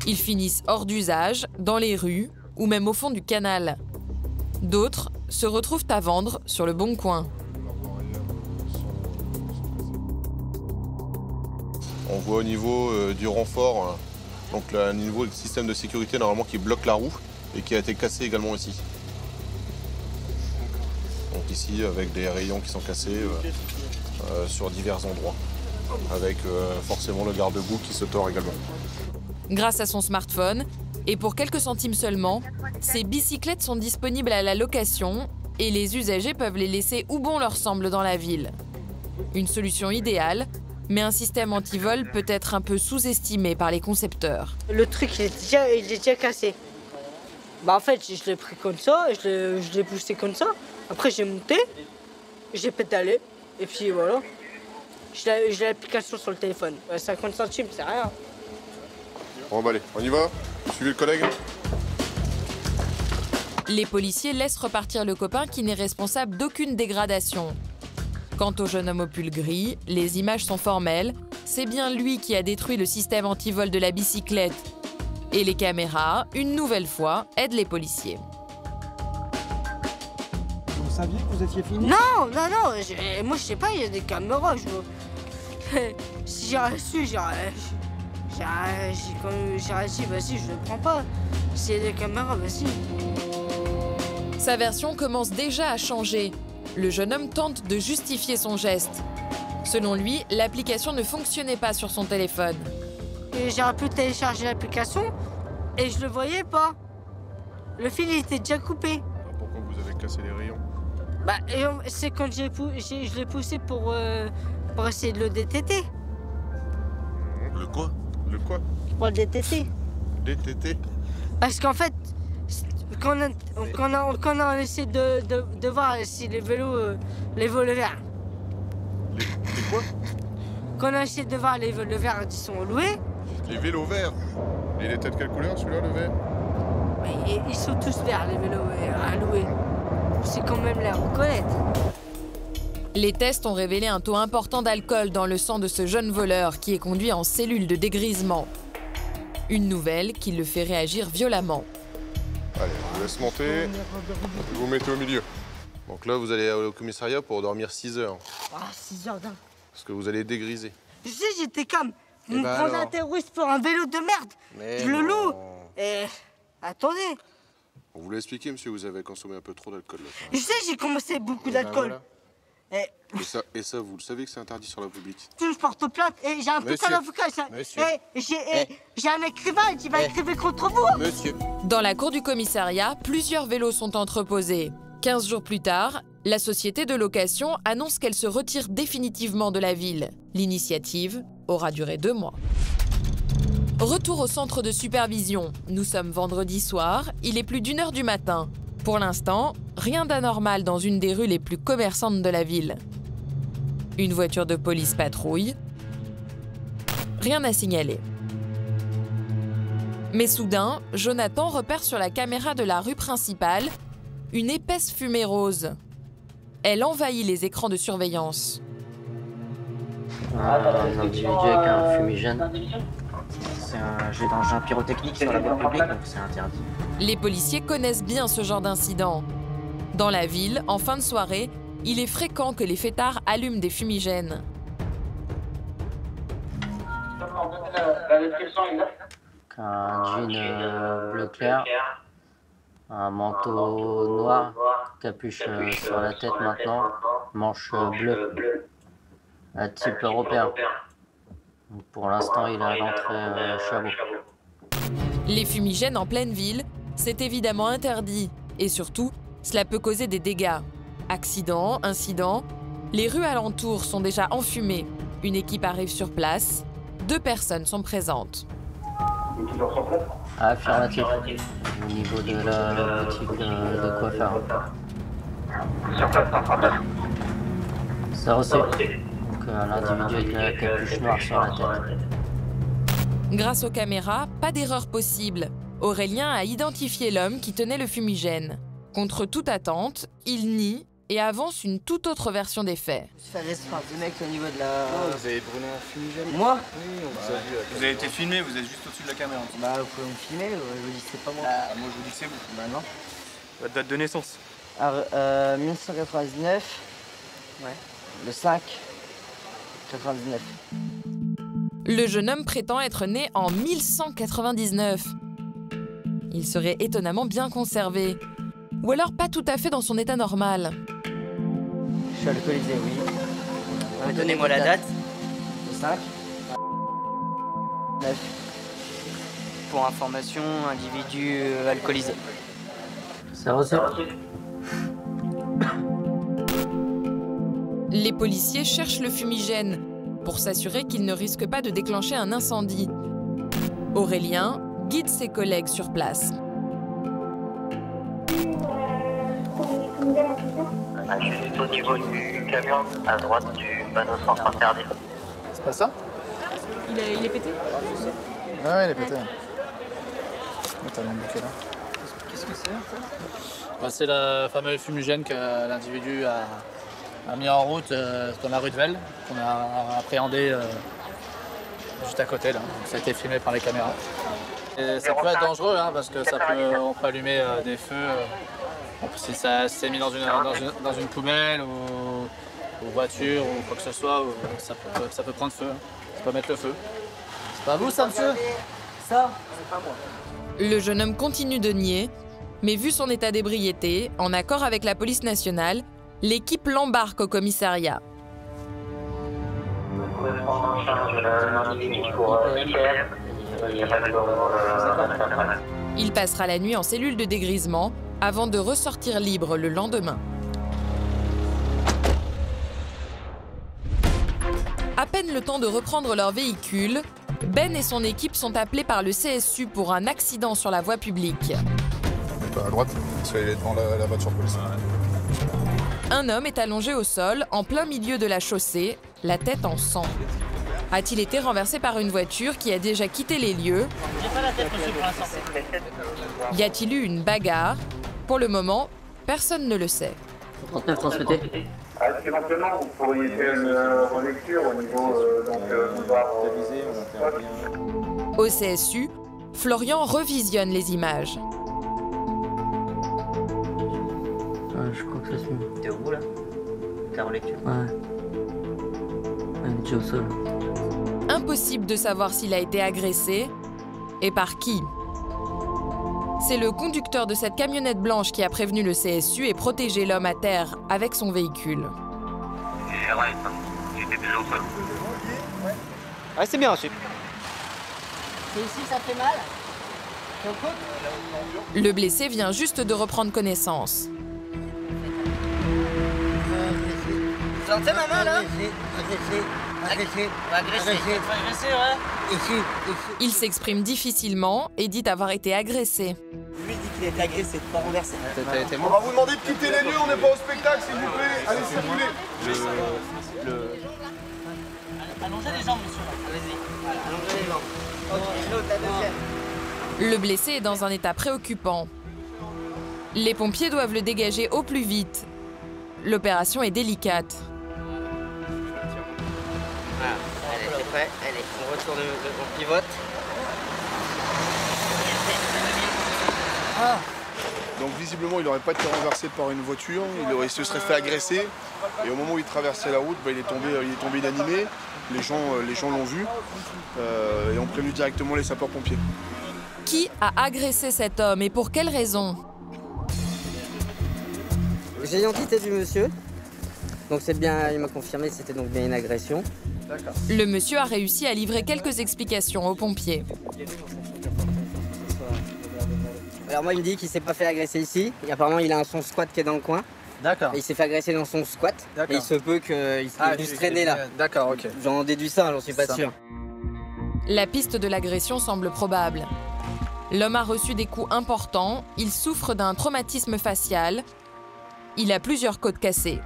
Ils finissent hors d'usage, dans les rues ou même au fond du canal. D'autres se retrouvent à vendre sur le Bon Coin. On voit au niveau du renfort, donc au niveau du système de sécurité normalement qui bloque la roue et qui a été cassé également ici. Donc ici avec des rayons qui sont cassés sur divers endroits, avec forcément le garde-boue qui se tord également. Grâce à son smartphone, et pour quelques centimes seulement, ces bicyclettes sont disponibles à la location et les usagers peuvent les laisser où bon leur semble dans la ville. Une solution idéale, mais un système anti-vol peut être un peu sous-estimé par les concepteurs. Le truc, il est déjà cassé. Bah en fait, je l'ai pris comme ça, je l'ai poussé comme ça. Après, j'ai monté, j'ai pédalé, et puis voilà. J'ai l'application sur le téléphone. 50 centimes, c'est rien. Bon bah allez, on y va? Vous suivez le collègue? Les policiers laissent repartir le copain qui n'est responsable d'aucune dégradation. Quant au jeune homme au pull gris, les images sont formelles. C'est bien lui qui a détruit le système anti-vol de la bicyclette. Et les caméras, une nouvelle fois, aident les policiers. Vous saviez que vous étiez fini? Non, moi je sais pas, il y a des caméras. Si j'aurais su, j'aurais dit, vas-y, je le prends pas. S'il y a des caméras, vas-y. Sa version commence déjà à changer. Le jeune homme tente de justifier son geste. Selon lui, l'application ne fonctionnait pas sur son téléphone. J'aurais pu télécharger l'application et je le voyais pas. Le fil était déjà coupé. Pourquoi vous avez cassé les rayons? Bah, c'est quand je l'ai poussé pour essayer de le DTT. Le quoi? Le quoi? Pour le DTT. DTT? Parce qu'en fait, quand on a essayé de voir si les vélos, les vols verts. Les quoi? Quand on a essayé de voir les vélos verts qui sont loués. Les vélos verts? Il était de quelle couleur celui-là, le vert? Ils sont tous verts, les vélos à louer. C'est quand même les reconnaître. Les tests ont révélé un taux important d'alcool dans le sang de ce jeune voleur qui est conduit en cellule de dégrisement. Une nouvelle qui le fait réagir violemment. Allez, je vous laisse monter, vous vous mettez au milieu. Donc là, vous allez au commissariat pour dormir 6 heures. Ah, 6 heures d'un. Parce que vous allez dégriser. Je sais, j'étais comme... Vous me prenez un terroriste pour un vélo de merde. Mais je le loue. Et... Attendez. On vous l'a expliqué, monsieur, vous avez consommé un peu trop d'alcool. Je sais, j'ai commencé beaucoup d'alcool. Voilà. Et ça, vous le savez que c'est interdit sur la public. Je porte plainte et j'ai un putain d'avocat. J'ai un écrivain qui va écrire contre vous. Monsieur. Dans la cour du commissariat, plusieurs vélos sont entreposés. 15 jours plus tard, la société de location annonce qu'elle se retire définitivement de la ville. L'initiative aura duré 2 mois. Retour au centre de supervision. Nous sommes vendredi soir, il est plus d'1h du matin. Pour l'instant, rien d'anormal dans une des rues les plus commerçantes de la ville. Une voiture de police patrouille. Rien à signaler. Mais soudain, Jonathan repère sur la caméra de la rue principale une épaisse fumée rose. Elle envahit les écrans de surveillance. Un individu avec un fumigène. C'est un jet d'engin pyrotechnique sur la voie publique, donc c'est interdit. Les policiers connaissent bien ce genre d'incident. Dans la ville, en fin de soirée, il est fréquent que les fêtards allument des fumigènes. Un jean bleu clair, un manteau noir, capuche sur la tête maintenant, manche bleue, un type européen. Pour l'instant, il est à l'entrée Chabot. Les fumigènes en pleine ville, c'est évidemment interdit. Et surtout, cela peut causer des dégâts. Accidents, incidents, les rues alentours sont déjà enfumées. Une équipe arrive sur place, 2 personnes sont présentes. Affirmatif. Au niveau de la boutique de coiffeur. Sur place, 139. C'est reçu. Donc l'individu avec la capuche noire sur la tête. Grâce aux caméras, pas d'erreur possible. Aurélien a identifié l'homme qui tenait le fumigène. Contre toute attente, il nie et avance une toute autre version des faits. Je fais arrêter par deux mecs au niveau de la... Oh, vous avez brûlé un fumigène? Moi? Oui, on vous a vu. Vous avez été filmé, vous êtes juste au-dessus de la caméra. Bah, vous pouvez me filmer, je vous dis que c'est pas moi. Moi, je vous dis que c'est vous. Bah non. Votre date de naissance? 1999. Ouais. Le 5. 99. Le jeune homme prétend être né en 1199. Il serait étonnamment bien conservé. Ou alors pas tout à fait dans son état normal. Je suis alcoolisé, oui. Donnez-moi la date. Le 5. 9. Pour information, individu alcoolisé. C'est reçu. Les policiers cherchent le fumigène pour s'assurer qu'il ne risque pas de déclencher un incendie. Aurélien guide ses collègues sur place. Juste au niveau du camion, à droite du panneau centre interdit. C'est pas ça? Il est pété? Ouais, il est pété. T'as le bouquet là. Qu'est-ce que c'est? C'est le fameux fumigène que l'individu a mis en route dans la rue de Velle, qu'on a appréhendé juste à côté là. Donc, ça a été filmé par les caméras. Et ça peut être dangereux hein, parce que on peut allumer des feux. Si ça s'est mis dans une poubelle ou voiture ou quoi que ce soit, ça peut prendre feu. Ça peut mettre le feu. C'est pas vous ça, monsieur? Ça? C'est pas moi. Le jeune homme continue de nier, mais vu son état d'ébriété, en accord avec la police nationale, l'équipe l'embarque au commissariat. Vous pouvez prendre en charge l'individu pour Pierre. Il n'y a pas de Il passera la nuit en cellule de dégrisement avant de ressortir libre le lendemain. À peine le temps de reprendre leur véhicule, Ben et son équipe sont appelés par le CSU pour un accident sur la voie publique. À droite, parce qu'il est devant la voiture police. Un homme est allongé au sol, en plein milieu de la chaussée, la tête en sang. A-t-il été renversé par une voiture qui a déjà quitté les lieux? J'ai pas la tête, monsieur, pour l'instant. Y a-t-il eu une bagarre? Pour le moment, personne ne le sait. 39 transmettez. Éventuellement, vous pourriez faire une relecture au niveau Au CSU, Florian revisionne les images. Je crois que ça se met. T'es au bout là? T'es en relecture? Ouais. Elle est déjà au sol. Impossible de savoir s'il a été agressé et par qui. C'est le conducteur de cette camionnette blanche qui a prévenu le CSU et protégé l'homme à terre avec son véhicule. J'étais déjà au sol. Ouais, c'est bien reçu. C'est ici, ça fait mal? Le blessé vient juste de reprendre connaissance. Vous sentez ma main là? Agressé, ouais. Ici. Il s'exprime difficilement et dit avoir été agressé. Lui dit qu'il a été agressé, pas renversé. On va vous demander de quitter les lieux, on n'est pas au spectacle s'il vous plaît. Allez, circulez. Allongez les jambes, monsieur. Allez-y. Allongez les jambes. Ok, l'autre, la deuxième. Le blessé est dans un état préoccupant. Les pompiers doivent le dégager au plus vite. L'opération est délicate. Voilà, allez, c'est prêt. Allez, on retourne, on pivote. Ah. Donc visiblement, il n'aurait pas été renversé par une voiture, il se serait fait agresser. Et au moment où il traversait la route, il est tombé inanimé. Les gens l'ont vu et ont prévenu directement les sapeurs-pompiers. Qui a agressé cet homme et pour quelle raison? J'ai l'identité du monsieur. Donc c'est bien, il m'a confirmé que c'était donc bien une agression. Le monsieur a réussi à livrer quelques explications aux pompiers. Alors moi il me dit qu'il s'est pas fait agresser ici. Et apparemment il a son squat qui est dans le coin. D'accord. Et il s'est fait agresser dans son squat. Et il se peut qu'il puisse traîner là. D'accord, ok. J'en déduis ça, j'en suis pas sûr. La piste de l'agression semble probable. L'homme a reçu des coups importants, il souffre d'un traumatisme facial. Il a plusieurs côtes cassées.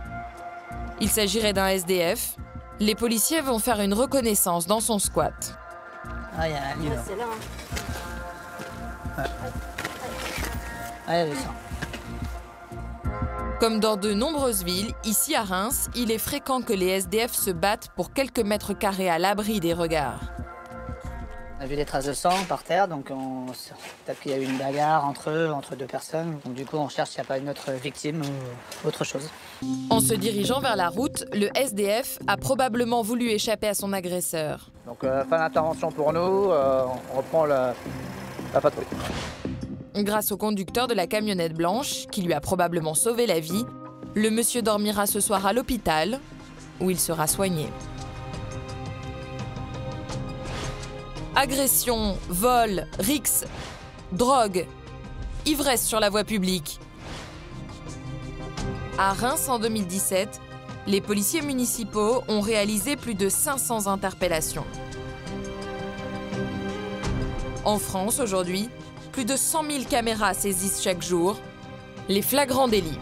Il s'agirait d'un SDF. Les policiers vont faire une reconnaissance dans son squat. Ah, il y a un livre. C'est là. Ouais. Ah, il y avait ça. Comme dans de nombreuses villes, ici à Reims, il est fréquent que les SDF se battent pour quelques mètres carrés à l'abri des regards. On a vu des traces de sang par terre, donc peut-être qu'il y a eu une bagarre entre eux, entre deux personnes. Donc du coup, on cherche s'il n'y a pas une autre victime ou autre chose. En se dirigeant vers la route, le SDF a probablement voulu échapper à son agresseur. Donc fin d'intervention pour nous, on reprend la patrouille. Grâce au conducteur de la camionnette blanche, qui lui a probablement sauvé la vie, le monsieur dormira ce soir à l'hôpital, où il sera soigné. Agression, vol, rix, drogue, ivresse sur la voie publique. À Reims en 2017, les policiers municipaux ont réalisé plus de 500 interpellations. En France aujourd'hui, plus de 100 000 caméras saisissent chaque jour les flagrants délits.